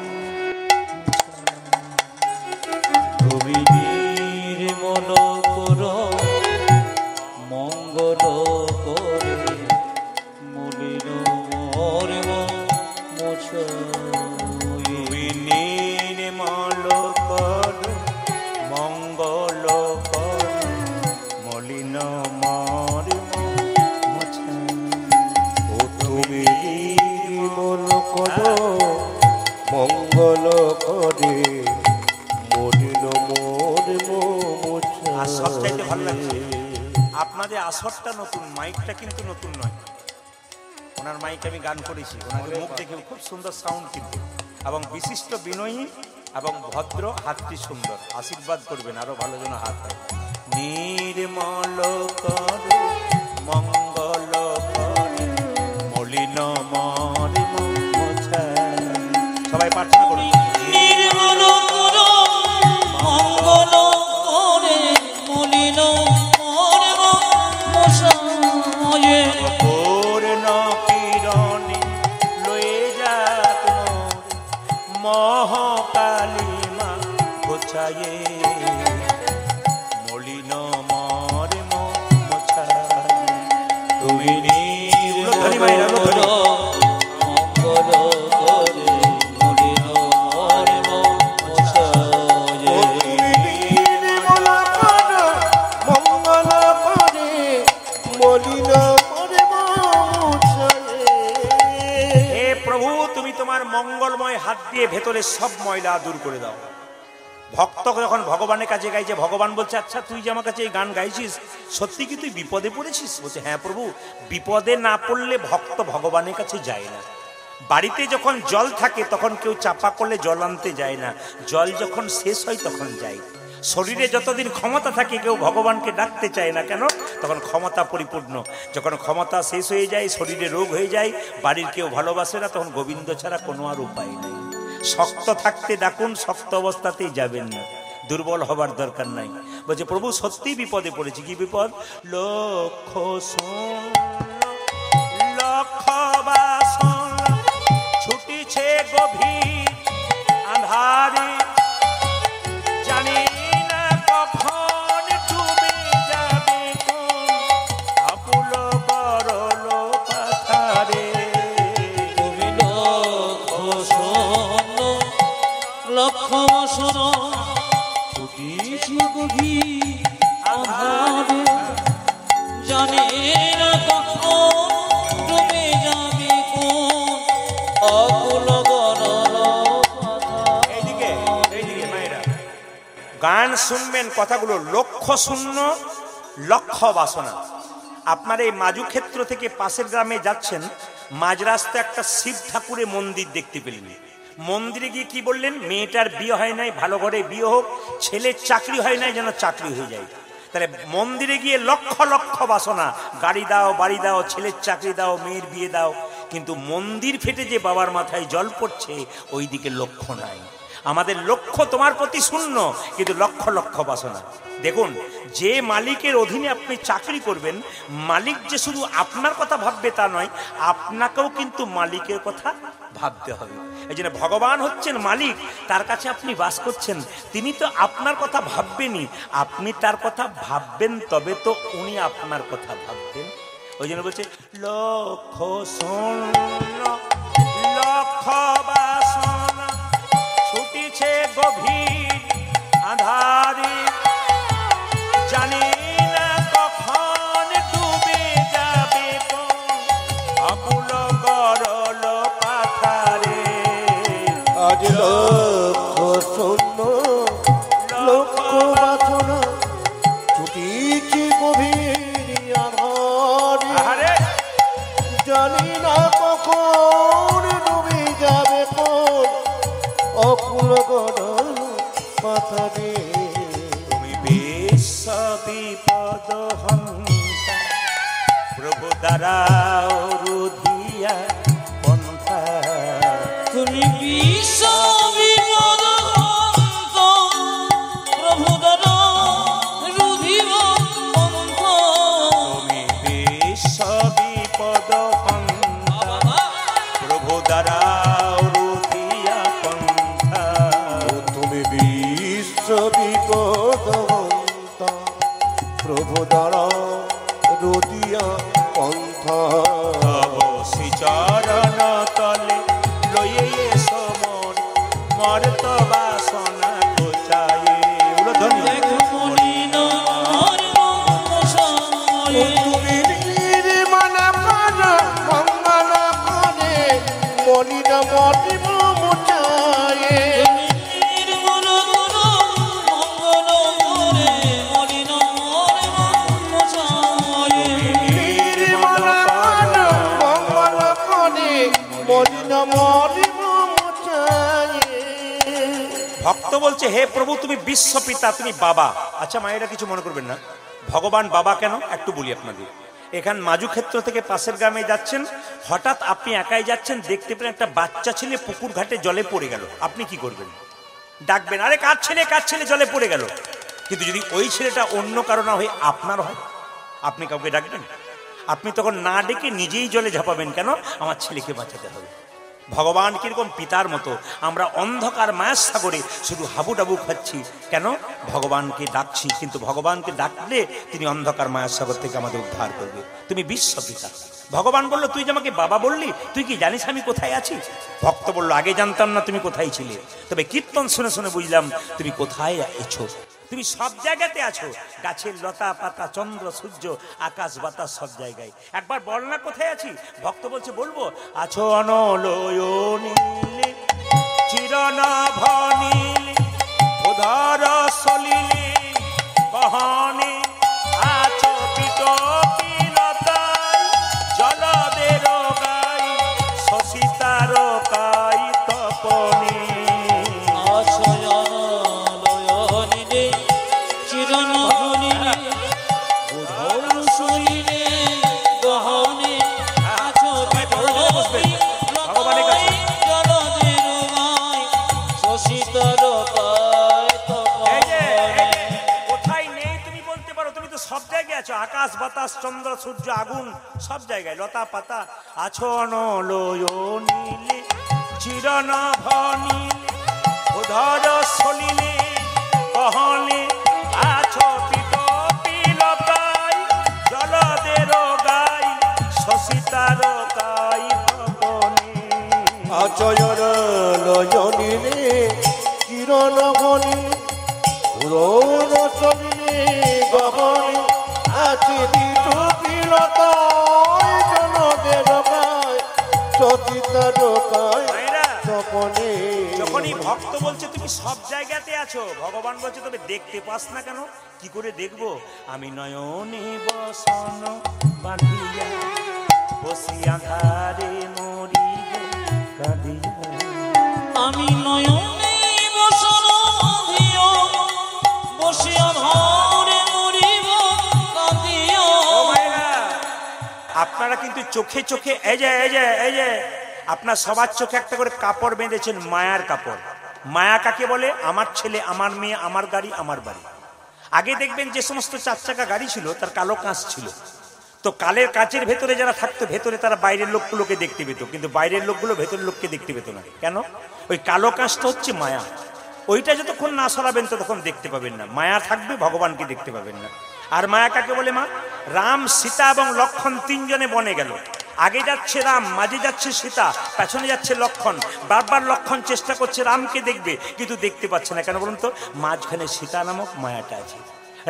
তুমি নির্মল করো মঙ্গল করে মলিন মর্ম মোছায়ে। তুমি নির্মল কর মঙ্গল কর মলিন মর্ম মোছায়ে। ও তুমি নির্মল করো মঙ্গল করে মলিন মর্ম আর সবচাইতে ভালো লাগছে মোছায়ে। আপনাদের আসরটা নতুন, মাইকটা কিন্তু নতুন নয়। ওনার মাইক আমি গান করেছি, ওনাকে মুখ দেখে খুব সুন্দর সাউন্ড কিন্তু, এবং বিশিষ্ট বিনয়ী এবং ভদ্র, হাতটি সুন্দর। আশীর্বাদ করবেন আরো ভালো যেন হাত হয়। নির্মল কর মঙ্গল করে মলিন মর্ম মোছায়ে। সবাই প্রার্থনা করুন, নির্মল করো মঙ্গল করে মলিন মর্ম মোছায়ে। পূর্ণ কিরণে লয়ে যাক মোর মহাকালিমা গোছায়ে মলিন মর্ম মোছায়ে। তুমি নির্মল করো মঙ্গল করে মলিন মর্ম মোছায়ে। নির্মল করো মঙ্গল করে মলিন মর্ম মোছায়ে। হে প্রভু, তুমি তোমার মঙ্গলময় হাত দিয়ে ভেতরে সব ময়লা দূর করে দাও। ভক্ত যখন ভগবানের কাছে গাইছে, ভগবান বলছে, আচ্ছা তুই যে আমার কাছে এই গান গাইছিস, সত্যি কি তুই বিপদে পড়েছিস? বলছে, হ্যাঁ প্রভু, বিপদে না পড়লে ভক্ত ভগবানের কাছে যায় না। বাড়িতে যখন জল থাকে তখন কেউ চাপা করলে জল আনতে যায় না, জল যখন শেষ হয় তখন যায়। শরীরে যতদিন ক্ষমতা থাকে কেউ ভগবানকে ডাকতে চায় না, কেন? তখন ক্ষমতা পরিপূর্ণ। যখন ক্ষমতা শেষ হয়ে যায়, শরীরে রোগ হয়ে যায়, বাড়ির কেউ ভালোবাসে না, তখন গোবিন্দ ছাড়া কোনো আর উপায় নেই। শক্ত থাকতে ডাকুন, শক্ত অবস্থাতেই যাবেন না, দুর্বল হবার দরকার নাই। বলছে, প্রভু সত্যি বিপদে পড়েছি। কি বিপদ? লক্ষ লক্ষ বাসন ছুটিছে গভীর আঁধারে, জানি না কখন ডুবে যাবে কোন আকুল গরল পাথারে। তুমি লক্ষ বছর ছুটিছি গভীর আঁধারে, জানি না কখন ডুবে যাবে কোন আকুল গরল পাথারে। এইদিকে এইদিকে মায়েরা, গান শুনবেন, কথাগুলো লক্ষ্য শূন্য, লক্ষ্য বাসনা। আপনার এই মাজু ক্ষেত্র থেকে পাশের গ্রামে যাচ্ছেন, মাঝ রাস্তায় একটা শিব ঠাকুরের মন্দির দেখতে পেলেন। মন্দিরে গিয়ে কি বললেন? মেয়েটার বিয়ে হয় নাই, ভালো ঘরে বিয়ে হোক, ছেলের চাকরি হয় নাই, যেন চাকরি হয়ে যায়। তাহলে মন্দিরে গিয়ে লক্ষ লক্ষ বাসনা, গাড়ি দাও, বাড়ি দাও, ছেলের চাকরি দাও, মেয়ের বিয়ে দাও, কিন্তু মন্দির ফেটে যে বাবার মাথায় জল পড়ছে ওই দিকে লক্ষ্য নাই। আমাদের লক্ষ্য তোমার প্রতি শূন্য, কিন্তু লক্ষ লক্ষ বাসনা। দেখুন, যে মালিকের অধীনে আপনি চাকরি করবেন, মালিক যে শুধু আপনার কথা ভাববে তা নয়, আপনাকেও কিন্তু মালিকের কথা ভাবতে হবে। এই জন্য ভগবান হচ্ছেন মালিক, তার কাছে আপনি বাস করছেন, তিনি তো আপনার কথা ভাববেনই, আপনি তার কথা ভাববেন, তবে তো উনি আপনার কথা ভাববেন। ওই জন্য বলছে লক্ষ শূন্য লক্ষ বাসনা ছুটিছে গভীর আধারে, জানি না কখন ডুবে যাবে আকুল গরল পাথারে। আজ লক্ষ শূন্য লক্ষ বাসনা ছুটিছে গভীর আধারে, জানি না কখন ডুবে যাবে অকুল গরল পাথারে। তুমি বিশ্ব বিপদ হন্তা, প্রভু দাঁড়াও রুধিয়া পন্থা। তুমি বিশ্ব বিপদ হন্তা, প্রভু দাঁড়াও রুধিয়া পন্থা। তুমি বিশ্ব বিপদ হন্তা, প্রভু দাঁড়াও রুধিয়া পন্থা। তুমি বিশ্ব বিপদ হন্তা, প্রভু দ্বারা রুধিয়া পন্থা। শ্রী চরণ তলে লয়ে সমন মর্ত বাসনা গোচায়ে। তুমি নির্মল প্রাণ মঙ্গল করে মলিন মতিব মুচায়ে। নির্মল প্রাণ মঙ্গল করে মলিন মতিব মুচায়ে। ভক্ত বলছে, হে প্রভু তুমি বিশ্বপিতা, তুমি বাবা। আচ্ছা মায়েরা কিছু মনে করবেন না, ভগবান বাবা কেন একটু বলি আপনাদের। এখান মাজুক্ষেত্র থেকে পাশের গ্রামে যাচ্ছেন, হঠাৎ আপনি একাই যাচ্ছেন, দেখতে পেলেন একটা বাচ্চা ছেলে পুকুর ঘাটে জলে পড়ে গেল, আপনি কি করবেন? ডাকবেন, আরে কার ছেলে জলে পড়ে গেল। কিন্তু যদি ওই ছেলেটা অন্য কারো না হয়ে আপনার হয়, আপনি কাউকে ডাকবেন? আপনি তখন না ডেকে নিজেই জলে ঝাঁপাবেন, কেন? আমার ছেলেকে বাঁচাতে হবে। ভগবান কিরকম পিতার মতো, আমরা অন্ধকার মায়ার সাগরে শুধু হাবুডাবু খাচ্ছি, কেন? ভগবানকে ডাকছি, কিন্তু ভগবানকে ডাকলে তিনি অন্ধকার মায়ার সাগর থেকে আমাদের উদ্ধার করবে। তুমি বিশ্ব পিতা। ভগবান বলল, তুই যে আমাকে বাবা বললি, তুই কি জানিস আমি কোথায় আছি? ভক্ত বলল, আগে জানতাম না তুমি কোথায় ছিলে, তবে কীর্তন শুনে শুনে বুঝলাম তুমি কোথায় এছো। তুমি সব জায়গাতে আছো, গাছের লতা পাতা, চন্দ্র সূর্য, আকাশ বাতাস, সব জায়গায়। একবার বল না কোথায় আছি? ভক্ত বলছে, বলবো, আছো অনলয় নীলে চিরনভ নীলে উদার সলিলে বহনে, আছো পিটকিলতায় জলদের গাই শশিতার কাই তপনে। সব জায়গায় আছো, আকাশ বাতাস চন্দ্র সূর্য আগুন সব জায়গায়, লতা পাতা। আছো অনলয় নীলে চিরনভ নীলে উদার সলিলে বহনে, আছো পিটকিলতায় জলদের গাই শশিতার কাই তপনে। আচয়র লয়নিলে কিরণভ নীলে উদার সলিলে বহনে, আছে পিটকিলতায় জলদের গাই শশিতার কাই তপনে। যখনই ভক্ত বলছে তুমি সব জায়গাতে আছো, ভগবান বলছে তবে দেখতে পাস না কেন? কি করে দেখবো? আমি নয়নে বসন বাঁধিয়া বসি আঁধারে মরিব কাঁদিয়া। আমি নয়নে বসন বাঁধিয়া বসি আঁধারে মরিব আপনারা কিন্তু চোখে চোখে এই যে আপনার সবার চোখে একটা করে কাপড় বেঁধেছেন, মায়ার কাপড়। মায়া কাকে বলে? আমার ছেলে, আমার মেয়ে, আমার গাড়ি, আমার বাড়ি। আগে দেখবেন যে সমস্ত 4 চাকা গাড়ি ছিল তার কালো কাঁচ ছিল, তো কালের কাঁচের ভেতরে যারা থাকতো ভেতরে তারা বাইরের লোকগুলোকে দেখতে পেত, কিন্তু বাইরের লোকগুলো ভেতরের লোককে দেখতে পেত না। কেন? ওই কালো কাঁচটা হচ্ছে মায়া। ওইটা যতক্ষণ না সরাবেন ততক্ষণ দেখতে পাবেন না। মায়া থাকবে, ভগবানকে দেখতে পাবেন না। আর মায়া কাকে বলে? মা। রাম, সীতা এবং লক্ষ্মণ 3 জনে বনে গেল। আগে যাচ্ছে রাম, মাঝে যাচ্ছে সীতা, পেছনে যাচ্ছে লক্ষ্মণ। বারবার লক্ষ্মণ চেষ্টা করছে রামকে দেখবে, কিন্তু দেখতে পাচ্ছে না। কেন বলুন তো? মাঝখানে সীতা নামক মায়াটা আছে।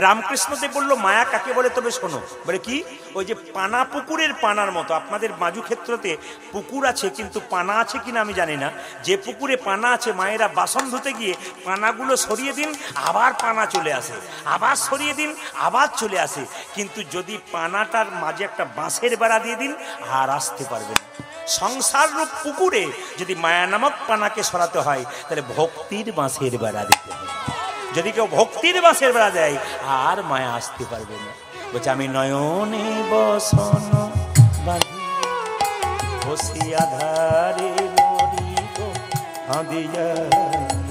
রামকৃষ্ণদেব বলল মায়া কাকে বলে? তবে শোনো। বলে কি? ওই যে পানা, পুকুরের পানার মতো। আপনাদের মাজু ক্ষেত্রতে পুকুর আছে, কিন্তু পানা আছে কিনা আমি জানি না। যে পুকুরে পানা আছে, মায়েরা বাসন ধুতে গিয়ে পানাগুলো সরিয়ে দিন, আবার পানা চলে আসে, আবার সরিয়ে দিন, আবার চলে আসে। কিন্তু যদি পানাটার মাঝে একটা বাঁশের বেড়া দিয়ে দিন, আর আসতে পারবে না। সংসার রূপ পুকুরে যদি মায়া নামক পানাকে সরাতে হয়, তাহলে ভক্তির বাঁশের বেড়া দিতে হবে। যদি কেউ ভক্তির বাঁশের বেড়া দেয়, আর মায়া আসতে পারবে না। বলছে আমি নয়নে বসন বাঁধি বসিয়া ধারে মরিব হাঁদিয়া।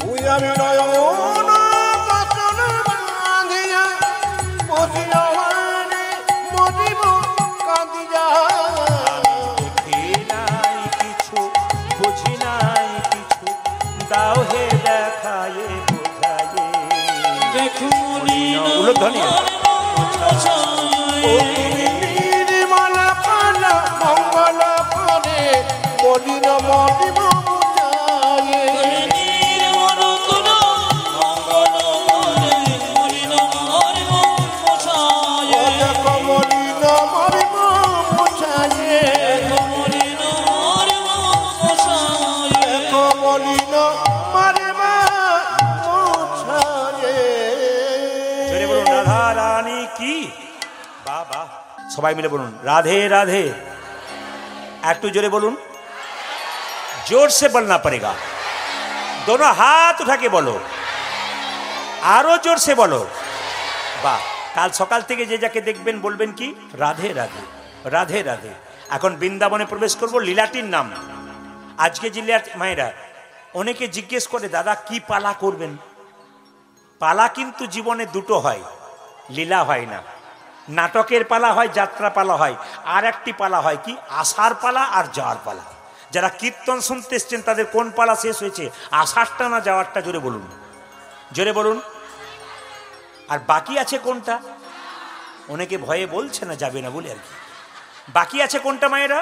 ওই আমি নয়ন বসন বাঁধিয়া বসিয়া ধারে মরিব কাঁদিয়া। দেখি নাই কিছু, বুঝি নাই কিছু, দাও হে দেখায়ে বোঝায়ে। উলুধ্বনি। নির্মলা পালা মঙ্গল করে মলিন মলিব বুঝায়ে। দেখো মলিন মলিব বুঝায়ে। দেখো মলিন মারিব বুঝায়ে। জোরে বলুন রাধা রানী কি। বাবা সবাই মিলে বলুন রাধে রাধে। একটু জোরে বলুন, जोर से बोलना पड़ेगा। दोनों हाथ उठा के बोलो, आरो जोर से बोलो। বাহ। কাল সকাল থেকে যে যাকে দেখবেন বলবেন কি? রাধে রাধে, রাধে রাধে। এখন বৃন্দাবনে প্রবেশ করব। লীলাটির নাম আজকে লীলা। মায়েরা অনেকে জিজ্ঞেস করে দাদা কি পালা করবেন? পালা কিন্তু জীবনে দুটো হয়, লীলা হয় না। নাটকের পালা হয়, যাত্রা পালা হয়, আর একটি পালা হয় কি? আষাঢ় পালা আর যাওয়ার পালা। যারা কীর্তন শুনতে এসছেন তাদের কোন পালা শেষ হয়েছে? আষাঢ়টা না যাওয়ারটা? জোরে বলুন, জোরে বলুন। আর বাকি আছে কোনটা? অনেকে ভয়ে বলছে না যাবে না বলে আর কি। বাকি আছে কোনটা মায়েরা?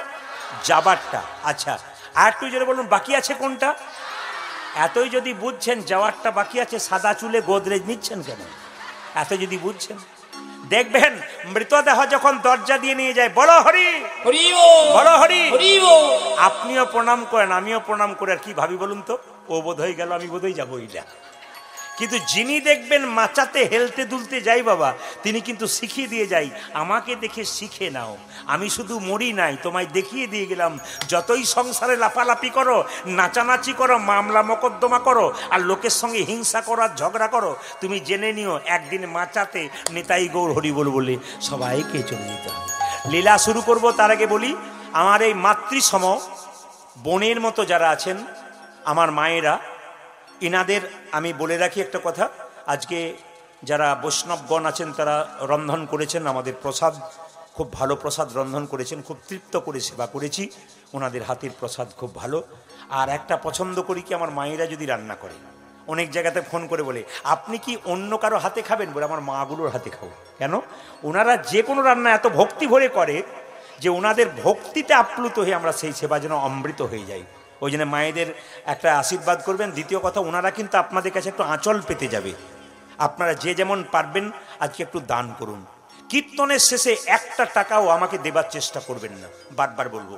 যাবারটা। আচ্ছা আর একটু জোরে বলুন, বাকি আছে কোনটা? এতই যদি বুঝছেন যাওয়ারটা বাকি আছে, সাদা চুলে গোদরেজ নিচ্ছেন কেন? এত যদি বুঝছেন, দেখবেন মৃতদেহ যখন দরজা দিয়ে নিয়ে যায়, বলো হরি বলো হরি, আপনিও প্রণাম করেন, আমিও প্রণাম করে আর কি ভাবি বলুন তো? ও বোধ হয়ে গেল, আমি বোধহয় যাবো ইলা। কিন্তু যিনি দেখবেন মাচাতে হেলতে দুলতে যাই বাবা, তিনি কিন্তু শিখিয়ে দিয়ে যাই, আমাকে দেখে শিখে নাও, আমি শুধু মরি নাই, তোমায় দেখিয়ে দিয়ে গেলাম। যতই সংসারে লাফালাফি করো, নাচানাচি করো, মামলা মকদ্দমা করো, আর লোকের সঙ্গে হিংসা করো আর ঝগড়া করো, তুমি জেনে নিও একদিন মাচাতে নিতাই গৌর হরি বল বলে সবাইকে চলে যেতে হবে। লীলা শুরু করব তার আগে বলি, আমার এই মাতৃসম বোনের মতো যারা আছেন আমার মায়েরা, ইনাদের আমি বলে রাখি একটা কথা। আজকে যারা বৈষ্ণবগণ আছেন তারা রন্ধন করেছেন, আমাদের প্রসাদ খুব ভালো প্রসাদ রন্ধন করেছেন, খুব তৃপ্ত করে সেবা করেছি। ওনাদের হাতের প্রসাদ খুব ভালো। আর একটা পছন্দ করি কি, আমার মায়েরা যদি রান্না করে, অনেক জায়গাতে ফোন করে বলে আপনি কি অন্য কারো হাতে খাবেন? বলে আমার মাগুলোর হাতে খাবো। কেন? ওনারা যে কোনো রান্না এত ভক্তি ভরে করে যে ওনাদের ভক্তিতে আপ্লুত হয়ে আমরা সেই সেবা যেন অমৃত হয়ে যাই। ওই জন্য মায়েদের একটা আশীর্বাদ করবেন। দ্বিতীয় কথা, ওনারা কিন্তু আপনাদের কাছে একটু আঁচল পেতে যাবে। আপনারা যে যেমন পারবেন আজকে একটু দান করুন। কীর্তনের শেষে একটা টাকাও আমাকে দেবার চেষ্টা করবেন না, বারবার বলবো।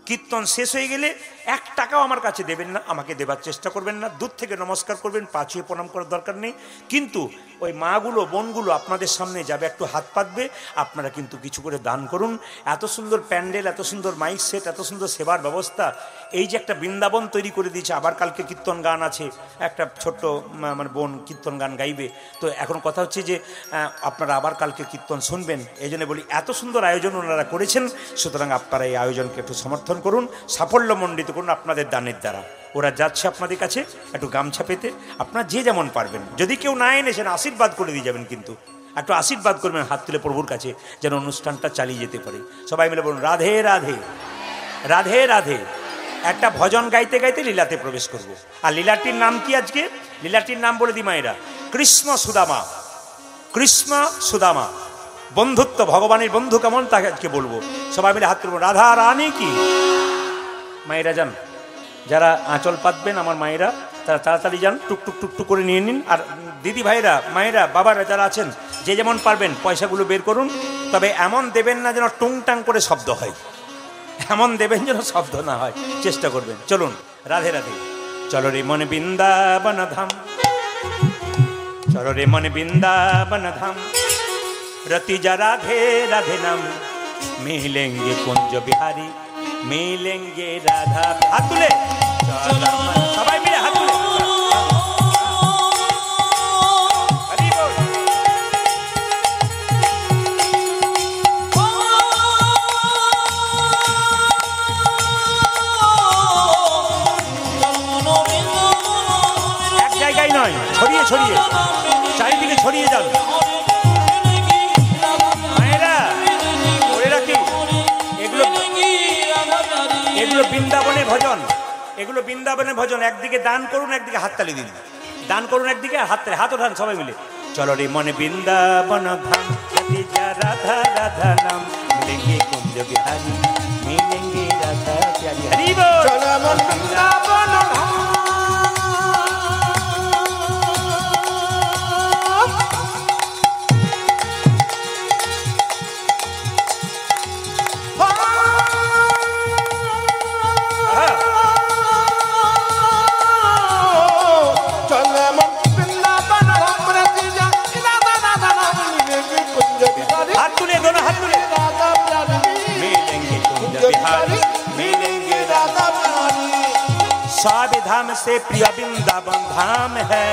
কীর্তন শেষ হয়ে গেলে 1 টাকাও আমার কাছে দেবেন না, আমাকে দেবার চেষ্টা করবেন না, দূর থেকে নমস্কার করবেন, পা ছুঁয়ে প্রণাম করার দরকার নেই। কিন্তু ওই মাগুলো বোনগুলো আপনাদের সামনে যাবে, একটু হাত পাতবে, আপনারা কিন্তু কিছু করে দান করুন। এত সুন্দর প্যান্ডেল, এত সুন্দর মাইক সেট, এত সুন্দর সেবার ব্যবস্থা, এই যে একটা বৃন্দাবন তৈরি করে দিয়েছে। আবার কালকে কীর্তন গান আছে, একটা ছোট্ট মানে বোন কীর্তন গান গাইবে। তো এখন কথা হচ্ছে যে আপনারা আবার কালকে কীর্তন শুনবেন, এই জন্য বলি এত সুন্দর আয়োজন ওনারা করেছেন। সুতরাং আপনারা এই আয়োজনকে একটু সমর্থন করুন, সাফল্যমণ্ডিত করুন আপনাদের দানের দ্বারা। ওরা যাচ্ছে আপনাদের কাছে একটু গামছা পেতে, আপনারা যে যেমন পারবেন। যদি কেউ না এনেছেন আশীর্বাদ করে দিয়ে যাবেন, কিন্তু একটু আশীর্বাদ করবেন হাত তুলে প্রভুর কাছে, যেন অনুষ্ঠানটা চালিয়ে যেতে পারে। সবাই মিলে বলুন রাধে রাধে, রাধে রাধে। একটা ভজন গাইতে গাইতে লীলাতে প্রবেশ করব। আর লীলাটির নাম কি আজকে? লীলাটির নাম বলে দি মায়েরা, কৃষ্ণ সুদামা। কৃষ্ণ সুদামা, বন্ধুত্ব, ভগবানের বন্ধু কেমন তাকে আজকে বলবো। সবাই মিলে হাত তুলব, রাধা রানী কি। মায়েরা যান, যারা আঁচল পাতবেন আমার মায়েরা, তারা তাড়াতাড়ি যান, টুকটুক টুকটুক করে নিয়ে নিন। আর দিদি ভাইরা, মায়েরা, বাবারা যারা আছেন, যে যেমন পারবেন পয়সাগুলো বের করুন। তবে এমন দেবেন না যেন টুংটাং করে শব্দ হয়, এমন দেবেন যেন শব্দ না হয়, চেষ্টা করবেন। চলুন রাধে রাধে। চলো রে মন বৃন্দাবন ধাম, চলো রে মন বৃন্দাবন ধাম, रति जा राधे राधे नाम, मिलेंगे कुंज बिहारी, मिलेंगे राधा। हाथ तुले सबाई मिले, हाथ तुले। हरि बोल। एक জায়গায় নয়, ছড়িয়ে ছড়িয়ে চারিদিকে ছড়িয়ে যান। এগুলো বৃন্দাবনের ভজন, এগুলো বৃন্দাবনের ভজন। একদিকে দান করুন, একদিকে হাততালি দিন। দান করুন একদিকে, হাততালি, হাত ওঠান সবাই মিলে। চলো রে মনে বৃন্দাবন ধাম, রাধা রাধা নাম, মিলেंगे कुंज बिहारी, मिलेंगे राधा प्यारी। हरि बोल। চলো মন বৃন্দাবন ধাম, साबे धाम से प्रिय वृंदावन धाम है,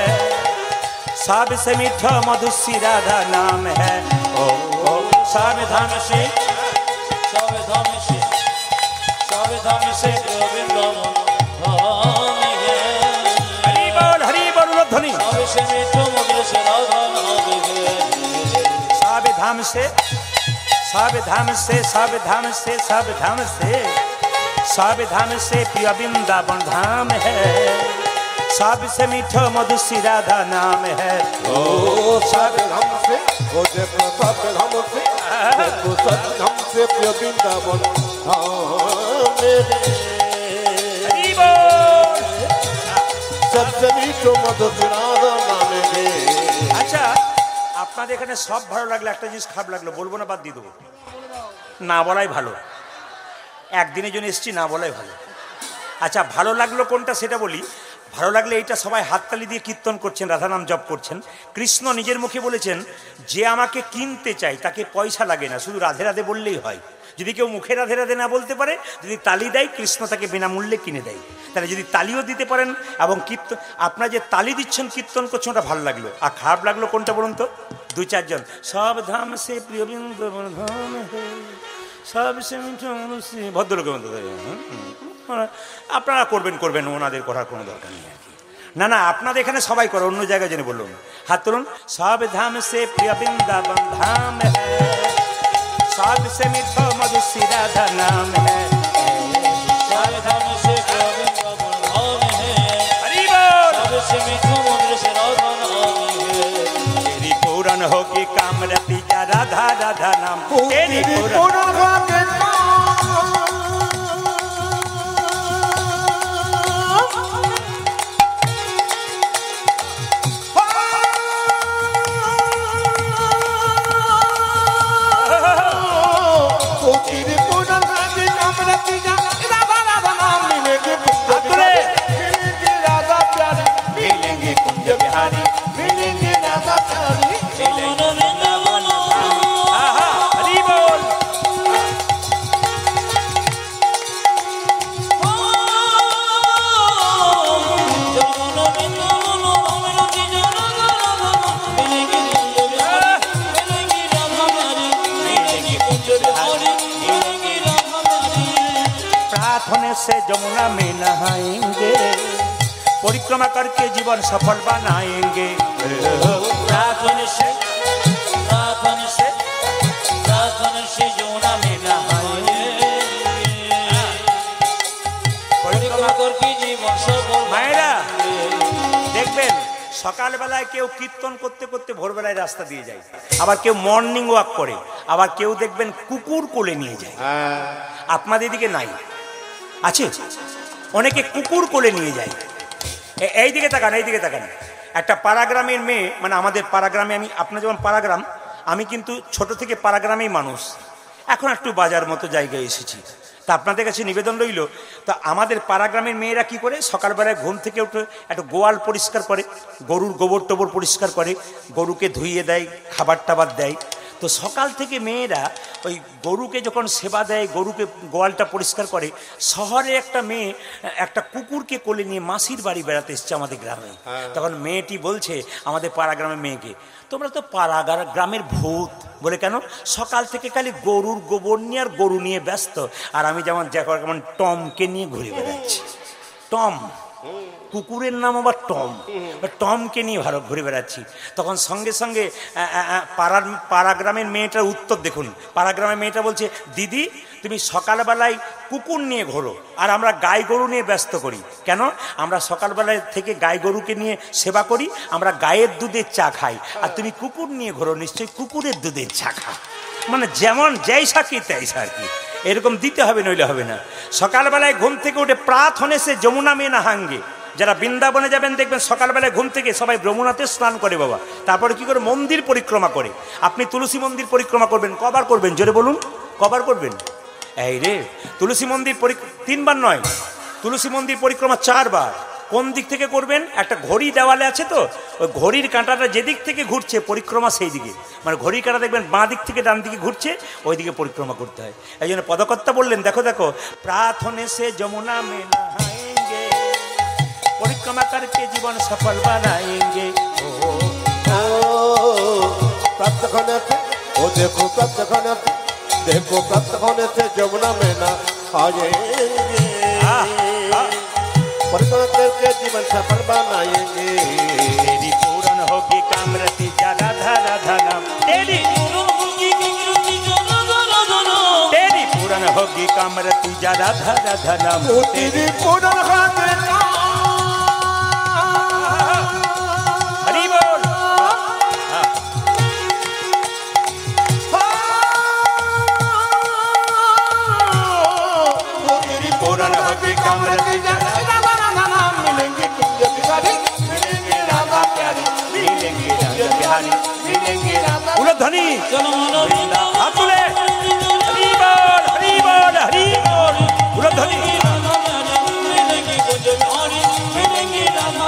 साबे से मीठा मधुसी राधा नाम है। ओ साबे धाम से, साबे धाम से, साबे धाम से प्रिय वृंदावन धाम है। हरि बोल ध्वनि। साबे से मीठा मधुसी राधा नाम है। साबे धाम से, साबे धाम से, साबे धाम से, साबे धाम से, साबे धाम से प्रिय वृंदावन धाम है, साबे से मीठा मधुसी राधा नाम है। ओ साबे धाम से, ओ देखो साबे धाम से, देखो साबे धाम से प्रिय वृंदावन धाम है। हरि बोल। सबसे मीठो मधुसी राधा नाम है। আচ্ছা, আপনাদের এখানে সব ভালো লাগলো, একটা জিনিস খারাপ লাগলো, বলবো না বাদ দিয়ে দেবো? না বলাই ভালো, একদিনের জন্য এসছি, না বলাই ভালো। আচ্ছা, ভালো লাগলো কোনটা সেটা বলি। ভালো লাগলে এইটা, সবাই হাততালি দিয়ে কীর্তন করছেন, রাধা নাম জপ করছেন। কৃষ্ণ নিজের মুখে বলেছেন, যে আমাকে কিনতে চাই তাকে পয়সা লাগে না, শুধু রাধে রাধে বললেই হয়। যদি কেউ মুখে রাধে রাধে না বলতে পারে, যদি তালি দেয়, কৃষ্ণ তাকে বিনামূল্যে কিনে দেয়। তাহলে যদি তালিও দিতে পারেন এবং কীর্তন, আপনারা যে তালি দিচ্ছেন, কীর্তন করছেন, ওটা ভালো লাগলো। আর খারাপ লাগলো কোনটা বলুন তো? 2-4 জন, সব ধাম সে প্রিয় বৃন্দাবন ধাম হে, সবসে মিঠা মধুসী, ভদ্রলোকের মতো। আপনারা করবেন করবেন, ওনাদের করার কোনো দরকার নেই আর কি। না না, আপনাদের এখানে সবাই করে, অন্য জায়গায় জেনে বলুন। হাত তুলুন। সব ধাম সে প্রিয় বৃন্দাবন ধাম হ্যায়, सबसे मीठा मधुसी राधा नाम है, साबे धाम से प्रिय वृंदावन धाम है। हरि बोल। सबसे मीठा मधुसी राधा नाम है। तेरी पूरन होगी काम रति जा राधा राधा नाम, तेरी पूरन पूर्ण होके राधा प्रात होने से जमुना में नहाएंगे, परिक्रमा करके जीवन सफल बनाएंगे। रात होने से जमुना में नहाएंगे, परिक्रमा करके जीवन सफल मायरा দেখবেন সকালবেলায় কেউ কীর্তন করতে করতে ভোরবেলায় রাস্তা দিয়ে যায়, আবার কেউ মর্নিং ওয়াক করে, আবার কেউ দেখবেন কুকুর কোলে নিয়ে যায়। আপনাদের দিকে নাই? আছে? অনেকে কুকুর কোলে নিয়ে যায়। এই দিকে তাকান, এই দিকে তাকান। একটা পাড়াগ্রামের মেয়ে, মানে আমাদের পাড়াগ্রামে, আমি আপনার যেমন পাড়াগ্রাম, আমি কিন্তু ছোট থেকে পাড়াগ্রামেই মানুষ, এখন একটু বাজার মতো জায়গায় এসেছি। তা আপনাদের কাছে নিবেদন রইল, তা আমাদের পাড়াগ্রামের মেয়েরা কি করে, সকালবেলায় ঘুম থেকে উঠে একটা গোয়াল পরিষ্কার করে, গরুর গোবর টোবর পরিষ্কার করে, গরুকে ধুইয়ে দেয়, খাবার টাবার দেয়। তো সকাল থেকে মেয়েরা ওই গরুকে যখন সেবা দেয়, গরুকে গোয়ালটা পরিষ্কার করে, শহরে একটা মেয়ে একটা কুকুরকে কোলে নিয়ে মাসির বাড়ি বেড়াতে এসছে আমাদের গ্রামে। তখন মেয়েটি বলছে আমাদের পাড়া গ্রামের মেয়েকে, তোমরা তো পাড়া গ্রামের ভূত। বলে কেন? সকাল থেকে খালি গরুর গোবর নিয়ে আর গরু নিয়ে ব্যস্ত, আর আমি যেমন যেমন টমকে নিয়ে ঘুরে বেড়াচ্ছি। টম, কুকুরের নাম আবার টম, টমকে নিয়ে ভালো ঘুরে বেড়াচ্ছি। তখন সঙ্গে সঙ্গে পাড়াগ্রামের মেয়েটার উত্তর দেখুন। পাড়াগ্রামের মেয়েটা বলছে, দিদি তুমি সকালবেলায় কুকুর নিয়ে ঘোরো, আর আমরা গাই গরু নিয়ে ব্যস্ত করি। কেন? আমরা সকালবেলায় থেকে গাই গরুকে নিয়ে সেবা করি, আমরা গায়ের দুধের চা খাই, আর তুমি কুকুর নিয়ে ঘোরো, নিশ্চয়ই কুকুরের দুধের চা খাও। মানে যেমন যেই সাকি তাই সাকি, এরকম দিতে হবে, নইলে হবে না। সকালবেলায় ঘুম থেকে উঠে প্রাত হনে সে যমুনা মে নাহাঙ্গে। যারা বৃন্দাবনে যাবেন দেখবেন সকালবেলায় ঘুম থেকে সবাই যমুনাতে স্নান করে বাবা, তারপরে কি করে মন্দির পরিক্রমা করে। আপনি তুলসী মন্দির পরিক্রমা করবেন, কবার করবেন জোরে বলুন? কবার করবেন? এই রে, তুলসী মন্দির 3 বার নয়, তুলসী মন্দির পরিক্রমা 4 বার। কোন দিক থেকে করবেন? একটা ঘড়ি দেওয়ালে আছে, তো ওই ঘড়ির কাঁটাটা যেদিক থেকে ঘুরছে পরিক্রমা সেই দিকে, মানে ঘড়ির কাঁটা দেখবেন বাঁ দিক থেকে ডান দিকে ঘুরছে, ওই দিকে পরিক্রমা করতে হয়। এই জন্য পদকর্তা বললেন, দেখো দেখো, প্রার্থনে সে যমুনা মে নহাएंगे, परिक्रमा करके जीवन सफल बनाएंगे। प्राप्त होने से, ओ देखो प्राप्त होने से, देखो प्राप्त होने से जमुना में नहाएंगे, परिक्रमा करके जीवन सफल बनाएंगे। तेरी पूर्ण होगी कामरति राधा राधा नाम, तेरी पूर्ण होगी कामरति राधा राधा नाम, तेरी पूर्ण होगी हरि बोल। तेरी पूर्ण होगी कामरति मिलेंगे कुंज बिहारी, मिलेंगे राधा प्यारी, मिलेंगे राजा बिहारी, मिलेंगे राधा उलध्वनि हाथ तुले, हरि बोल हरि बोल हरि बोल, उलध्वनि मिलेंगे कुंज बिहारी, मिलेंगे राधा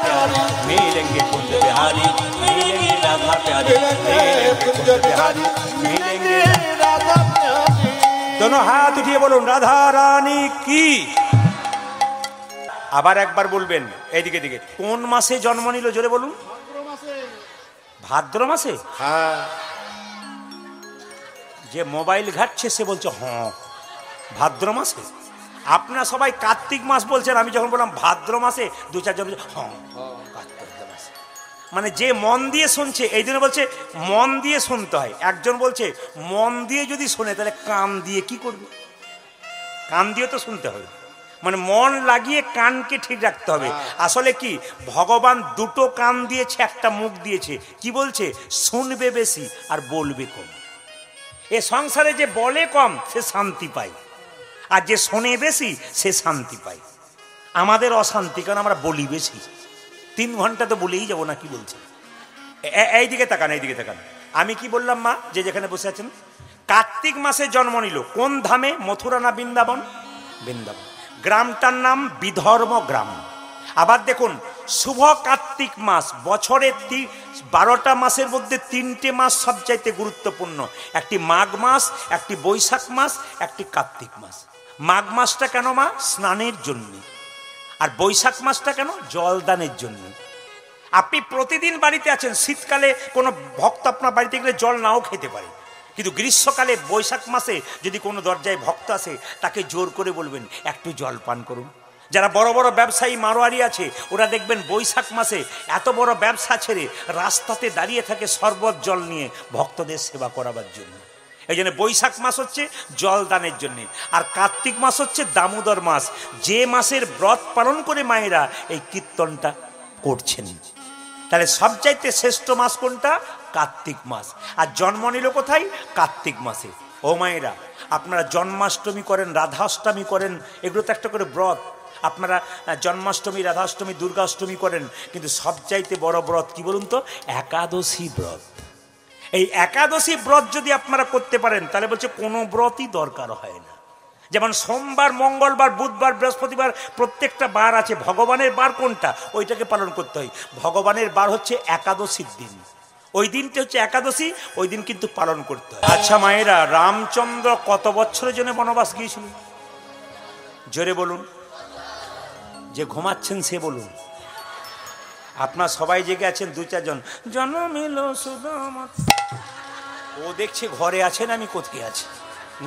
प्यारी, मिलेंगे कुंज बिहारी, मिलेंगे राधा प्यारी, मिलेंगे कुंज बिहारी, मिलेंगे राधा प्यारी। दोनों हाथ उठिए बोलুন রাধা রানী কি। আবার একবার বলবেন এইদিকে দিকে, কোন মাসে জন্ম নিল জোরে বলুন? ভাদ্র মাসে। হ্যাঁ, যে মোবাইল ঘাটছে সে বলছে হ্যাঁ ভাদ্র মাসে। আপনারা সবাই কার্তিক মাস বলছেন, আমি যখন বললাম ভাদ্র মাসে 2-4 জন বলছে হ্যাঁ কার্তিক মাসে। মানে যে মন দিয়ে শুনছে, এই জন্য বলছে মন দিয়ে শুনতে হয়। একজন বলছে মন দিয়ে যদি শোনে তাহলে কান দিয়ে কি করবে? কান দিয়ে তো শুনতে হবে, মানে মন লাগিয়ে কানকে ঠিক রাখতে হবে। আসলে কি, ভগবান দুটো কান দিয়েছে, একটা মুখ দিয়েছে। কি বলছে? শুনবে বেশি আর বলবে কম। এ সংসারে যে বলে কম সে শান্তি পায়, আর যে শোনে বেশি সে শান্তি পায়। আমাদের অশান্তি, কারণ আমরা বলি বেশি। 3 ঘন্টা তো বলেই যাবো না, কি বলছে? এইদিকে তাকান, এইদিকে তাকান। আমি কি বললাম মা, যে যেখানে বসে আছেন? কার্তিক মাসে জন্ম নিল। কোন ধামে? মথুরা না বৃন্দাবন? বৃন্দাবন। গ্রামটার নাম বিধর্ম গ্রাম। আবার দেখুন, শুভ কার্তিক মাস, বছরের 12টা মাসের মধ্যে 3টে মাস সবচাইতে গুরুত্বপূর্ণ। একটি মাঘ মাস, একটি বৈশাখ মাস, একটি কার্তিক মাস। মাঘ মাসটা কেন মা? স্নানের জন্য। আর বৈশাখ মাসটা কেন? জলদানের জন্য। আপনি প্রতিদিন বাড়িতে আছেন, শীতকালে কোনো ভক্ত আপনার বাড়িতে গেলে জল নাও খেতে পারে, কিন্তু গ্রীষ্মকালে বৈশাখ মাসে যদি কোনো দরজায় ভক্ত আসে তাকে জোর করে বলবেন একটু জল পান করুন। যারা বড় বড় ব্যবসায়ী মারোয়ারি আছে ওরা দেখবেন বৈশাখ মাসে এত বড় ব্যবসা ছেড়ে রাস্তাতে দাঁড়িয়ে থাকে শরবত জল নিয়ে ভক্তদের সেবা করাবার জন্য। এই জন্য বৈশাখ মাস হচ্ছে জল দানের জন্যে, আর কার্তিক মাস হচ্ছে দামোদর মাস, যে মাসের ব্রত পালন করে মায়েরা এই কীর্তনটা করছেন। তাহলে সবচাইতে শ্রেষ্ঠ মাস কোনটা? কার্তিক মাস। আর জন্ম নিল কোথায়? কার্তিক মাসে। ও মায়েরা, আপনারা জন্মাষ্টমী করেন, রাধাষ্টমী করেন, এগুলো তো একটা করে ব্রত। আপনারা জন্মাষ্টমী, রাধাষ্টমী, দুর্গাষ্টমী করেন, কিন্তু সবচাইতে বড় ব্রত কি বলুন তো? একাদশী ব্রত। এই একাদশী ব্রত যদি আপনারা করতে পারেন তাহলে বলছে কোনো ব্রতই দরকার হয় না। যেমন সোমবার, মঙ্গলবার, বুধবার, বৃহস্পতিবার প্রত্যেকটা বার আছে, ভগবানের বার কোনটা ওইটাকে পালন করতে হয়। ভগবানের বার হচ্ছে একাদশীর দিন, ওই দিনটা হচ্ছে একাদশী, ওই দিন কিন্তু পালন করতে হয়। আচ্ছা মায়েরা, রামচন্দ্র কত বছরের জন্য বনবাস গিয়েছিল? জোরে বলুন। যে ঘুমাচ্ছেন সে বলুন। আপনার সবাই জেগে আছেন, দু চারজন জন্মিল সুদামা, ও দেখছে ঘরে আছেন, আমি কোথায় আছি।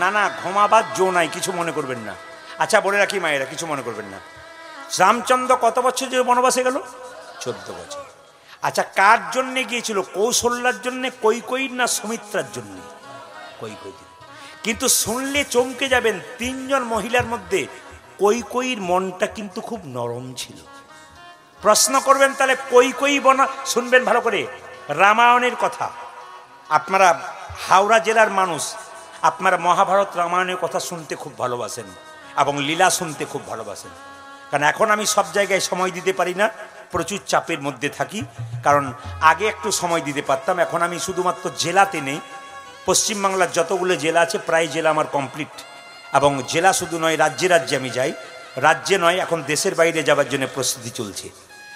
না না, ঘুমাবার জো নাই, কিছু মনে করবেন না। আচ্ছা বলে রাখি মায়েরা, কিছু মনে করবেন না। রামচন্দ্র কত বছর যে বনবাসে গেল? 14 বছর। আচ্ছা কার জন্যে গিয়েছিল? কৌশল্যার জন্যে, কৈকেয়ীর না সুমিত্রার জন্য? কৈকেয়ীর। কিন্তু শুনলে চমকে যাবেন, 3 জন মহিলার মধ্যে কৈকেয়ীর মনটা কিন্তু খুব নরম ছিল। প্রশ্ন করবেন তাহলে কৈকেয়ী শুনবেন ভালো করে রামায়ণের কথা। আপনারা হাওড়া জেলার মানুষ, আপনারা মহাভারত রামায়ণের কথা শুনতে খুব ভালোবাসেন এবং লীলা শুনতে খুব ভালোবাসেন। কারণ এখন আমি সব জায়গায় সময় দিতে পারি না, প্রচুর চাপের মধ্যে থাকি। কারণ আগে একটু সময় দিতে পারতাম, এখন আমি শুধুমাত্র জেলাতে নেই, পশ্চিমবাংলার যতগুলো জেলা আছে প্রায় জেলা আমার কমপ্লিট। এবং জেলা শুধু নয়, রাজ্যে রাজ্যে আমি যাই, রাজ্যে নয় এখন দেশের বাইরে যাওয়ার জন্য প্রস্তুতি চলছে।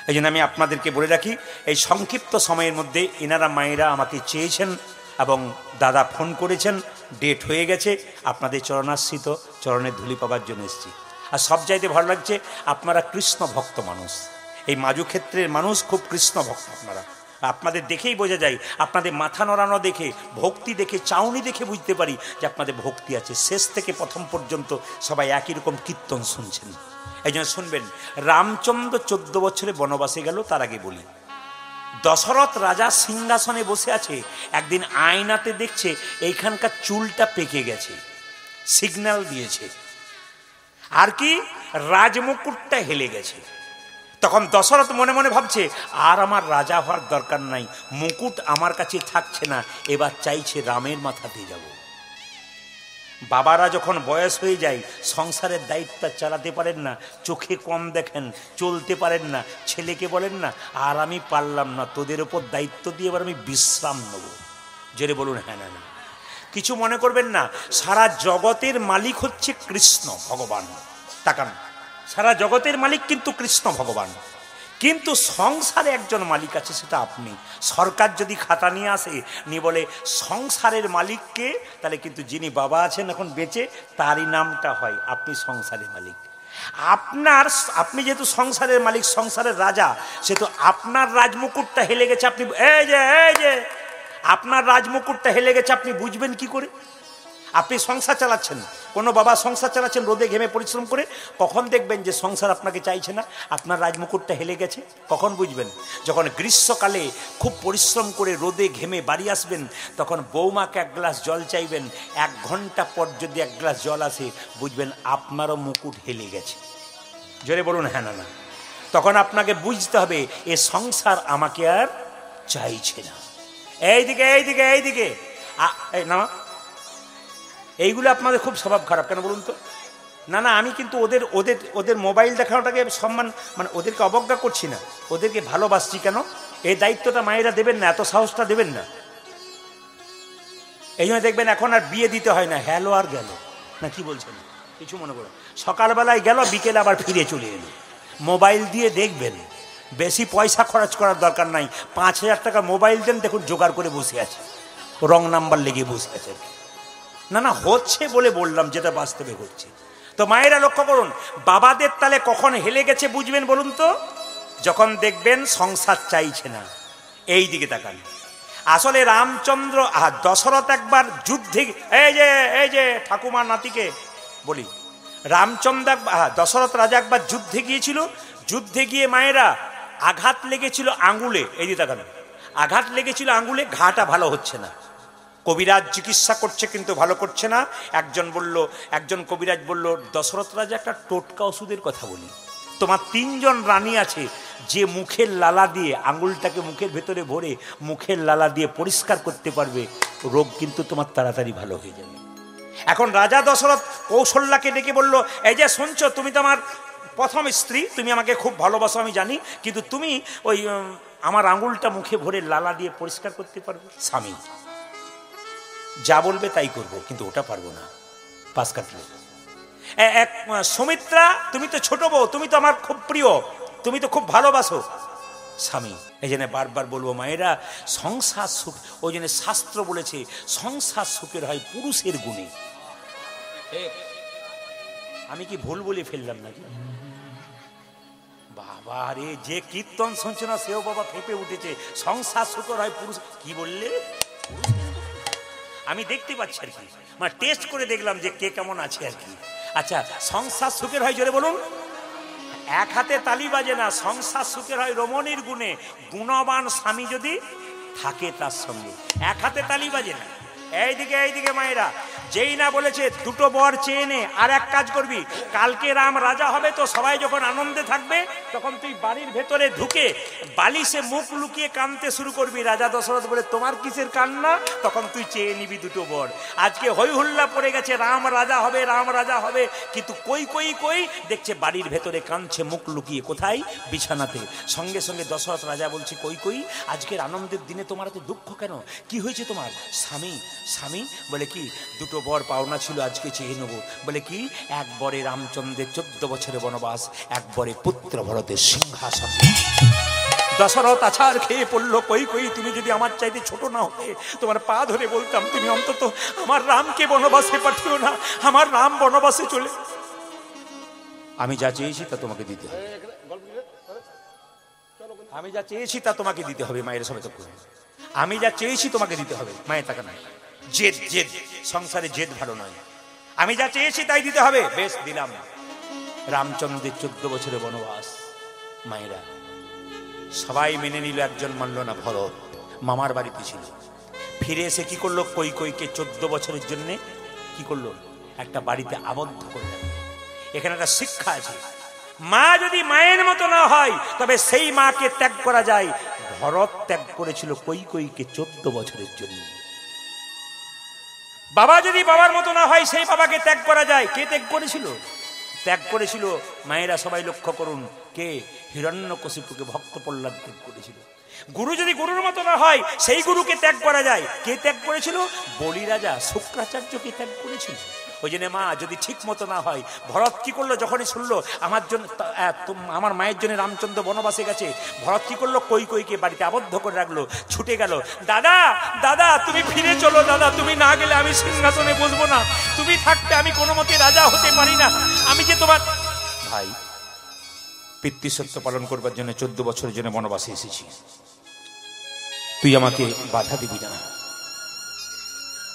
এই জন্য আমি আপনাদেরকে বলে রাখি, এই সংক্ষিপ্ত সময়ের মধ্যে এনারা মায়েরা আমাকে চেয়েছেন এবং দাদা ফোন করেছেন, ডেট হয়ে গেছে, আপনাদের চরণাশ্রিত চরণের ধুলি পাবার জন্য এসেছি। আর সব চাইতে ভালো লাগছে আপনারা কৃষ্ণ ভক্ত মানুষ, এই মাজু ক্ষেত্রের মানুষ খুব কৃষ্ণ ভক্ত। আপনাদের দেখেই বোঝা যায়, আপনাদের মাথা নড়ানো দেখে, ভক্তি দেখে, চাউনি দেখে বুঝতে পারি যে আপনাদের ভক্তি আছে। শেষ থেকে প্রথম পর্যন্ত সবাই একই রকম কীর্তন শুনছেন। এই জন্য শুনবেন, রামচন্দ্র 14 বছরে বনবাসে গেল। তার আগে বলি, দশরথ রাজা সিংহাসনে বসে আছে, একদিন আয়নাতে দেখছে এইখানকার চুলটা পেকে গেছে, সিগন্যাল দিয়েছে। আর কি, রাজমুকুটটা হেলে গেছে। তখন দশরথ মনে মনে ভাবছে, আর আমার রাজা হওয়ার দরকার নাই, মুকুট আমার কাছে থাকছে না, এবার চাইছে রামের মাথাতে যাব। বাবারা যখন বয়স হয়ে যায়, সংসারের দায়িত্ব চালাতে পারেন না, চোখে কম দেখেন, চলতে পারেন না, ছেলেকে বলেন না আর আমি পারলাম না, তোদের ওপর দায়িত্ব দিয়ে এবার আমি বিশ্রাম নেব। জোরে বলুন হ্যাঁ না না। কিছু মনে করবেন না, সারা জগতের মালিক হচ্ছে কৃষ্ণ ভগবান। তাকান, সারা জগতের মালিক কিন্তু কৃষ্ণ ভগবান, কিন্তু সংসারে একজন মালিক আছে, সেটা আপনি। সরকার যদি খাতা নিয়ে আসে, নিয়ে বলে সংসারের মালিককে, তাহলে কিন্তু যিনি বাবা আছেন এখন বেঁচে, তারই নামটা হয়, আপনি সংসারের মালিক। আপনি যেহেতু সংসারের মালিক, সংসারের রাজা, সেহেতু আপনার রাজমুকুটটা হেলে গেছে। আপনি এই যে আপনার রাজমুকুটটা হেলে গেছে, আপনি বুঝবেন কি করে? আপনি সংসার চালাচ্ছেন, কোনো বাবা সংসার চালাচ্ছেন রোদে ঘেমে পরিশ্রম করে, কখন দেখবেন যে সংসার আপনাকে চাইছে না, আপনার রাজমুকুটটা হেলে গেছে? কখন বুঝবেন? যখন গ্রীষ্মকালে খুব পরিশ্রম করে রোদে ঘেমে বাড়ি আসবেন, তখন বৌমাকে 1 গ্লাস জল চাইবেন, 1 ঘন্টা পর যদি 1 গ্লাস জল আসে, বুঝবেন আপনারও মুকুট হেলে গেছে। জোরে বলুন হ্যাঁ না না। তখন আপনাকে বুঝতে হবে, এ সংসার আমাকে আর চাইছে না। এইদিকে এইদিকে এইদিকে না, এইগুলো আপনাদের খুব স্বভাব খারাপ কেন বলুন তো? না না, আমি কিন্তু ওদের ওদের ওদের মোবাইল দেখানোটাকে সম্মান, মানে ওদেরকে অবজ্ঞা করছি না, ওদেরকে ভালোবাসছি। কেন? এই দায়িত্বটা মায়েরা দেবেন না, এত সাহসটা দেবেন না। এই জন্য দেখবেন এখন আর বিয়ে দিতে হয় না, হ্যালো আর গেল না, কি বলছেন? কিছু মনে করেন, সকালবেলায় গেল, বিকেলে আবার ফিরে চলে এলো। মোবাইল দিয়ে দেখবেন, বেশি পয়সা খরচ করার দরকার নাই, 5000 টাকা মোবাইল দেন, দেখুন জোগাড় করে বসে আছে, রং নাম্বার লেগে বসে আছে। না না, হচ্ছে বলে বললাম, যেটা বাস্তবে হচ্ছে। তো মায়েরা লক্ষ্য করুন, বাবাদের তালে কখন হেলে গেছে বুঝবেন বলুন তো? যখন দেখবেন সংসার চাইছে না। এই দিকে তাকান, আসলে রামচন্দ্র দশরথ একবার যুদ্ধে, এই যে ঠাকুমার নাতিকে বলি, রামচন্দ্র দশরথ রাজা একবার যুদ্ধে গিয়েছিল। যুদ্ধে গিয়ে মায়েরা আঘাত লেগেছিল আঙ্গুলে, এই দিকে তাকানো, আঘাত লেগেছিল আঙ্গুলে, ঘাটা ভালো হচ্ছে না। কবিরাজ চিকিৎসা করছে কিন্তু ভালো করছে না। একজন কবিরাজ বলল, দশরথ রাজা একটা টোটকা ওষুধের কথা বলি, তোমার 3 জন রানী আছে, যে মুখের লালা দিয়ে আঙ্গুলটাকে মুখের ভেতরে ভরে মুখের লালা দিয়ে পরিষ্কার করতে পারবে, রোগ কিন্তু তোমার তাড়াতাড়ি ভালো হয়ে যাবে। এখন রাজা দশরথ কৌশল্যাকে ডেকে বলল, এই যে শুনছো, তুমি তো আমার প্রথম স্ত্রী, তুমি আমাকে খুব ভালোবাসো আমি জানি, কিন্তু তুমি ওই আমার আঙ্গুলটা মুখে ভরে লালা দিয়ে পরিষ্কার করতে পারবে? স্বামী, যা বলবে তাই করবো, কিন্তু ওটা পারবো না। পাশ কাটলে এক সুমিত্রা, তুমি তো ছোট বউ, তুমি তো আমার খুব প্রিয়, তুমি তো খুব ভালোবাসো। স্বামী, এই জন্য বারবার বলবো মায়েরা, সংসার সুখ, ওই জন্য শাস্ত্র বলেছে সংসার সুখের হয় পুরুষের গুণে। আমি কি ভুল বলে ফেললাম নাকি? বাবা রে, যে কীর্তন শুনছে না সেও বাবা ফেঁপে উঠেছে। সংসার সুখের হয় পুরুষ, কি বললে? আমি দেখতে পাচ্ছি আর কি, মানে টেস্ট করে দেখলাম যে কে কেমন আছে আর কি। আচ্ছা, সংসার সুখের হয় জোরে বলুন। এক হাতে তালি বাজে না, সংসার সুখের হয় রমণীর গুণে, গুণবান স্বামী যদি থাকে তার সঙ্গে। এক হাতে তালি বাজে না। এইদিকে মায়েরা, যেই না বলেছে দুটো বর চেয়ে নে, আর এক কাজ করবি, কালকে রাম রাজা হবে তো সবাই যখন আনন্দে থাকবে, তখন তুই বাড়ির ভেতরে ঢুকে বালিশে মুখ লুকিয়ে কাঁদতে শুরু করবি। রাজা দশরথ বলে, তোমার কিসের কান্না? তখন তুই চেয়ে নিবি দুটো বর। আজকে হই হুল্লা পড়ে গেছে, রাম রাজা হবে, রাম রাজা হবে, কিন্তু কই দেখছে বাড়ির ভেতরে কাঁদছে মুখ লুকিয়ে। কোথায়? বিছানাতে। সঙ্গে সঙ্গে দশরথ রাজা বলছে, কই আজকের আনন্দের দিনে তোমার এত দুঃখ কেন? কি হয়েছে তোমার? স্বামী বলে, কি দুটো বর পাওনা ছিল, আজকে চেয়ে নেবো। বলে কি? এক বরে রামচন্দ্রের 14 বছরের বনবাস, এক বরে পুত্র ভরতের সিংহাসন। দশরথ আছাড় খেয়ে পড়লো, কই তুমি যদি আমার চাইতে ছোট না হতে, তোমার পা ধরে বলতাম, তুমি অন্তত আমার রামকে বনবাসে পাঠিও না, আমার রাম বনবাসে চলে। আমি যা চেয়েছি তা তোমাকে দিতে হবে, আমি যা চেয়েছি তা তোমাকে দিতে হবে। মায়ের সবাই তো আমি যা চেয়েছি তোমাকে দিতে হবে। মায়ের টাকা নাই, জেদ সংসারে জেদ ভালো নয়। আমি যা চেয়েছি তাই দিতে হবে। বেশ, দিলাম। রামচন্দ্রের 14 বছরের বনবাস। মায়েরা সবাই মেনে নিল, একজন মানল না। ভরত মামার বাড়িতে ছিল, ফিরে এসে কি করলো? কইকে 14 বছরের জন্য কি করলো? একটা বাড়িতে আবদ্ধ করলেন। এখানে একটা শিক্ষা আছে, মা যদি মায়ের মতো না হয় তবে সেই মাকে ত্যাগ করা যায়। ভরত ত্যাগ করেছিল কইকে 14 বছরের জন্য। বাবা যদি বাবার মতো না হয় সেই বাবাকে ত্যাগ করা যায়। কে ত্যাগ করেছিল? ত্যাগ করেছিল মায়েরা সবাই লক্ষ্য করুন, কে? হিরণ্যকশিপুকে ভক্ত প্রহ্লাদ ত্যাগ করেছিল। গুরু যদি গুরুর মতো না হয় সেই গুরুকে ত্যাগ করা যায়। কে ত্যাগ করেছিল? বলি রাজা শুক্রাচার্যকে ত্যাগ করেছিল। ওই জন্য মা যদি ঠিক মতো না হয়, ভরত কি করলো? যখনই শুনলো আমার জন্য, আমার মায়ের জন্য রামচন্দ্র বনবাসে গেছে, ভরত কি করলো? কইকে বাড়িতে আবদ্ধ করে রাখলো, ছুটে গেল। দাদা তুমি ফিরে চলো, দাদা তুমি না গেলে আমি সিংহাসনে বসবো না, তুমি থাকতে আমি কোনো মতে রাজা হতে পারি না। আমি যে তোমার ভাই, পিতৃসত্য পালন করবার জন্য 14 বছরের জন্য বনবাসে এসেছি, তুই আমাকে বাধা দিবি না।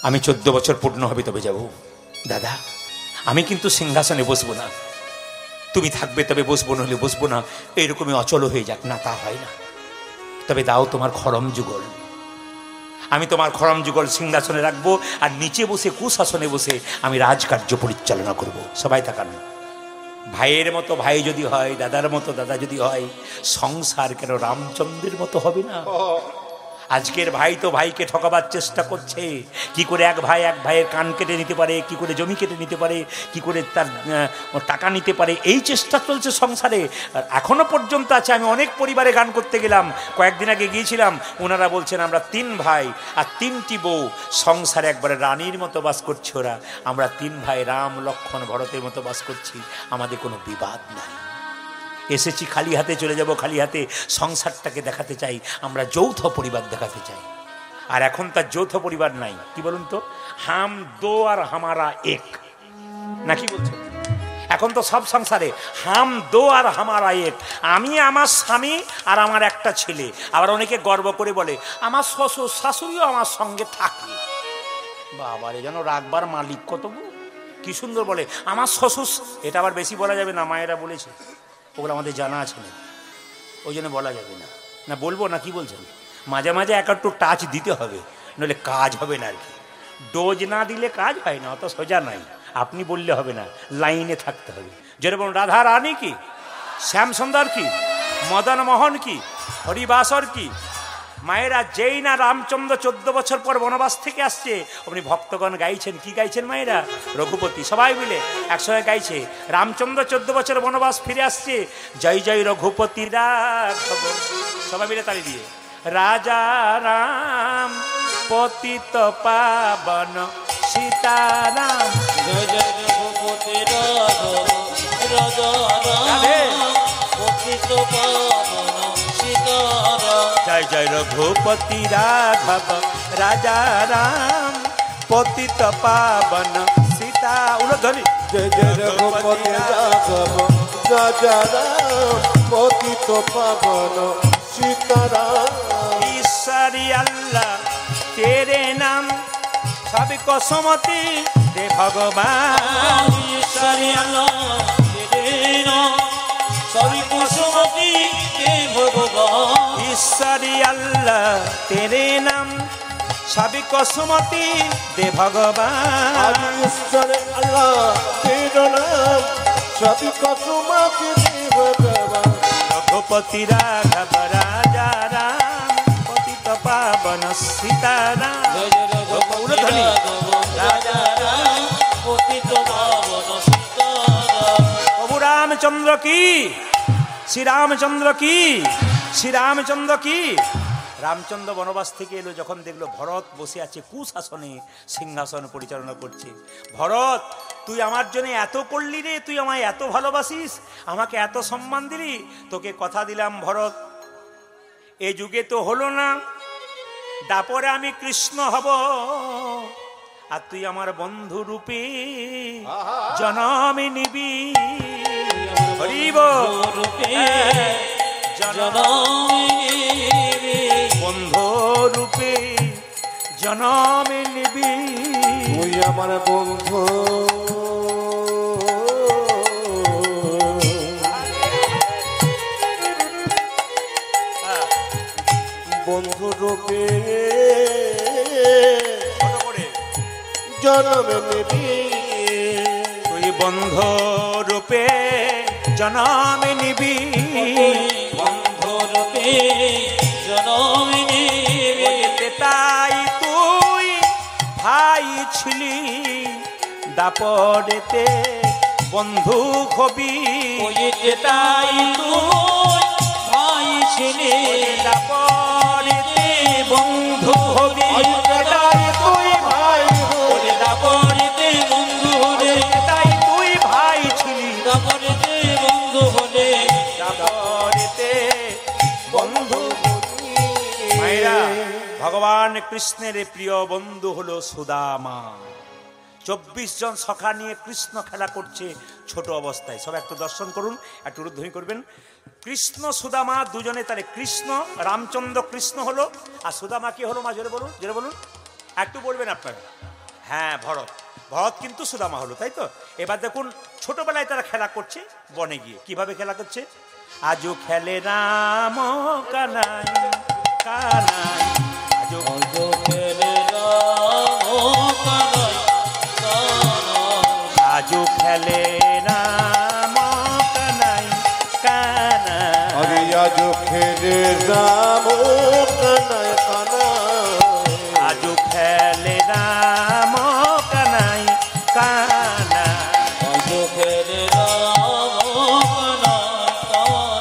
আমি 14 বছর পূর্ণ হবে তবে যাব। দাদা আমি কিন্তু সিংহাসনে বসবো না, তুমি থাকবে তবে বসবো, নইলে বসবো না। এইরকমই অচল হয়ে যাক না, তা হয় না। তবে দাও তোমার খড়ম যুগল, আমি তোমার খড়ম যুগল সিংহাসনে রাখবো, আর নিচে বসে কুশাসনে বসে আমি রাজকার্য পরিচালনা করব। সবাই তাকান। ভাইয়ের মতো ভাই যদি হয়, দাদার মতো দাদা যদি হয়, সংসার কেন রামচন্দ্রের মতো হবে না? আজকের ভাই তো ভাইকে ঠকাবার চেষ্টা করছে। কি করে এক ভাইয়ের কান কেটে নিতে পারে, কি করে জমি কেটে নিতে পারে, কি করে তার টাকা নিতে পারে, এই চেষ্টা চলছে সংসারে। এখনো পর্যন্ত আছে। আমি অনেক পরিবারে গান করতে গেলাম, কয়েকদিন আগে গিয়েছিলাম, ওনারা বলছেন আমরা 3 ভাই আর 3টি বউ, সংসারে একবারে রানীর মতো বাস করছে ওরা। আমরা 3 ভাই রাম লক্ষ্মণ ভরতের মতো বাস করছি, আমাদের কোনো বিবাদ নাই। এসেছি খালি হাতে, চলে যাব খালি হাতে। সংসারটাকে দেখাতে চাই, আমরা যৌথ পরিবার দেখাতে চাই। আর এখন তার যৌথ পরিবার নাই। কি বলুন তো? হাম দো আর হামারা এক, নাকি বলছেন? এখন তো সব সংসারে হাম দো আর হামারা এক, আমি আমার স্বামী আর আমার একটা ছেলে। আবার অনেকে গর্ব করে বলে আমার শ্বশুর শাশুড়িও আমার সঙ্গে থাকে। বাবারে যেন রাখবার মালিক কত কি সুন্দর বলে আমার শ্বশুর। এটা আবার বেশি বলা যাবে না, মায়েরা বলেছে, ওগুলো আমাদের জানা আছে না, ওই জন্য বলা যাবে না। না বলবো না, কি বলছেন? মাঝে মাঝে একটু টাচ দিতে হবে, নইলে কাজ হবে না আর কি। ডোজ না দিলে কাজ হয় না, অত সোজা নাই। আপনি বললে হবে না, লাইনে থাকতে হবে। যেরকম রাধা রানী কি, শ্যামসুন্দর কি, মদন মোহন কি, হরিবাসর কি, মায়েরা যেই না রামচন্দ্র 14 বছর পর বনবাস থেকে আসছে, আপনি ভক্তগণ গাইছেন, কি গাইছেন মায়েরা? রঘুপতি সবাই মিলে একসঙ্গে গাইছে। রামচন্দ্র 14 বছর বনবাস ফিরে আসছে, জয় জয় রঘুপতি রাঘব, সবাই মিলে তালি দিয়ে রাজা রাম পতিত পাবন সীতারাম, জয় জয় রঘুপতি রাঘব রাজা রাম পতিত পাবন সীতারাম, জয় জয় রঘুপতি রাঘব রাজা রাম পতিত পাবন সীতা। উলধ্বনি জয় জয় রঘুপতি রাঘব রাজা রাম পতিত পাবন সীতারাম। ईश्वरी अल्लाह तेरे नाम सबको सुमति दे भगवान, ঈশ্বরী আল্লাহ তেরে নাম সবিকো সুমতি দে ভগবান, ईश्वरी अल्लाह तेरे नाम सबको सुमति दे भगवान, आदि ईश्वर अल्लाह तेरा नाम सभी को सुमति दे भगवान। रघुपति राघव राजा राम पतित पावन सीताराम। জয় জয় রঘুপতি রাঘব রাজা রাম পতিত পাবন সীতারাম। प्रभु रामचंद्र की, श्री रामचंद्र की, श्री रामचंद्र की। রামচন্দ্র বনবাস থেকে এলো, যখন দেখলো ভরত বসে আছে কুশাসনে, সিংহাসন পরিচালনা করছে। ভরত, তুই আমার জন্য এত করলি রে, তুই আমায় এত ভালোবাসিস, আমাকে এত সম্মান দিলি, তোকে কথা দিলাম ভরত, এই যুগে তো হলো না, দাপরে আমি কৃষ্ণ হব, আর তুই আমার বন্ধু রূপে জনমে নিবি। হরিব বন্ধু রূপে জনমে নিবি, তুই আমার বন্ধু বন্ধু রূপে জনমে নিবি, তুই বন্ধু রূপে জনমে নিবি, বন্ধু রূপে জনমে নিবি। তাই তুই ভাই ছিলি, দাপরেতে বন্ধু হবি, তাই তুই ভাই ছিলি, দাপরেতে বন্ধু হবি, তাই তুই ভাই ওরে দাপরিতে বন্ধু হলে, তাই তুই ভাই ছিলি, দাপরিতে বন্ধু হলে, দাপরেতে বন্ধু। মায়েরা, ভগবান কৃষ্ণের প্রিয় বন্ধু হলো সুদামা। 24 জন সখা নিয়ে কৃষ্ণ খেলা করছে ছোট অবস্থায়। সব একটু দর্শন করুন, একটু উদ্ধৃতি করবেন। কৃষ্ণ সুদামা দুজনে, তাহলে কৃষ্ণ রামচন্দ্র কৃষ্ণ হলো, আর সুদামা কি হলো? মা জোরে বলুন, জোরে বলুন, একটু বলবেন আপনারা। হ্যাঁ, ভরত, ভরত কিন্তু সুদামা হলো, তাই তো? এবার দেখুন, ছোটবেলায় তারা খেলা করছে বনে গিয়ে। কিভাবে খেলা করছে? আজও খেলে রাম কানাই কানাই, আজও আজো খেলে রাম কানাই কানাই, আজও খেলে রাম কানাই কানাই, আরে আজ খেলে রাম কানায় কানায়, আজও খেলে রাম কানাই কানাই, আজো খেলে রাম কানাই কানাই,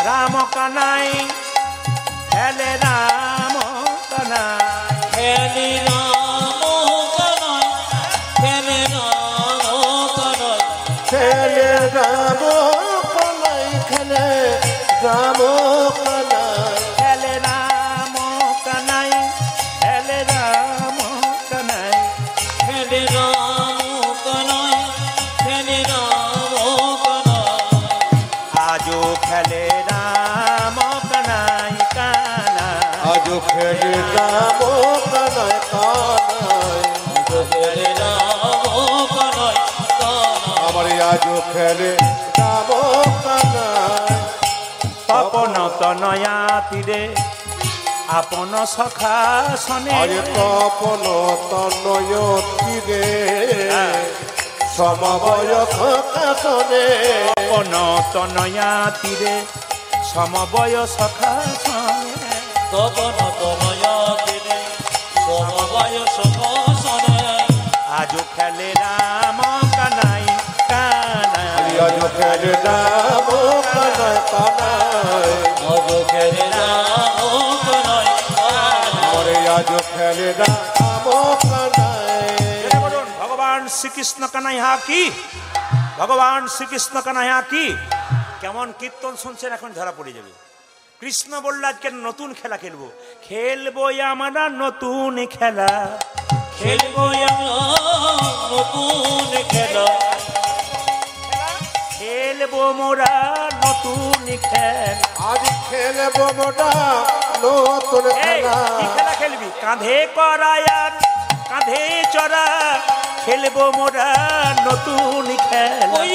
রাম কানাই খেলে রাম কানাই, খেলে রাম কানাই, খেলে রাম কানাই, খেলে রাম কানায় খেলে রাম কানায়, খেলে রাম কানাই, খেলে রাম কানাই, খেলে রাম কানাই, খেলে রাম রাম কানায় কানায় খেলে রাম কানাই কানাই আমার আজ খেলে রাম কানায় তপন তনয়া তীরে আপন সখা সনে আরে তপন তনয় তীরে সমবয়স কাশনে তপন তনয়া তীরে সমবয় সখা সনে তপন তনয়া দিনে সমবায় সমাসনে আজ খেলে রাম কানাই কানাই আজ খেলে রাম কানায় কানায় আজ খেলে রাম কানাই কানাই আমারে আজ খেলে রাম কানায় জোরে বলুন, ভগবান শ্রীকৃষ্ণ কানাইহা কি, ভগবান শ্রীকৃষ্ণ কানাইহা কি। কেমন কীর্তন শুনছেন এখন ধরা পড়ে যাবে। কৃষ্ণ বলল আজকে নতুন খেলা খেলবো, খেলবো আমরা নতুন খেলা, খেলবো আমরা নতুন খেলা খেলবো মোরা নতুন খেলা। আজ খেলবো মোটা নতুন এই, খেলা কি খেলা খেলবি? কাঁধে করায়ার কাঁধে চড়া, খেলবো মোরা নতুন খেলা। ওই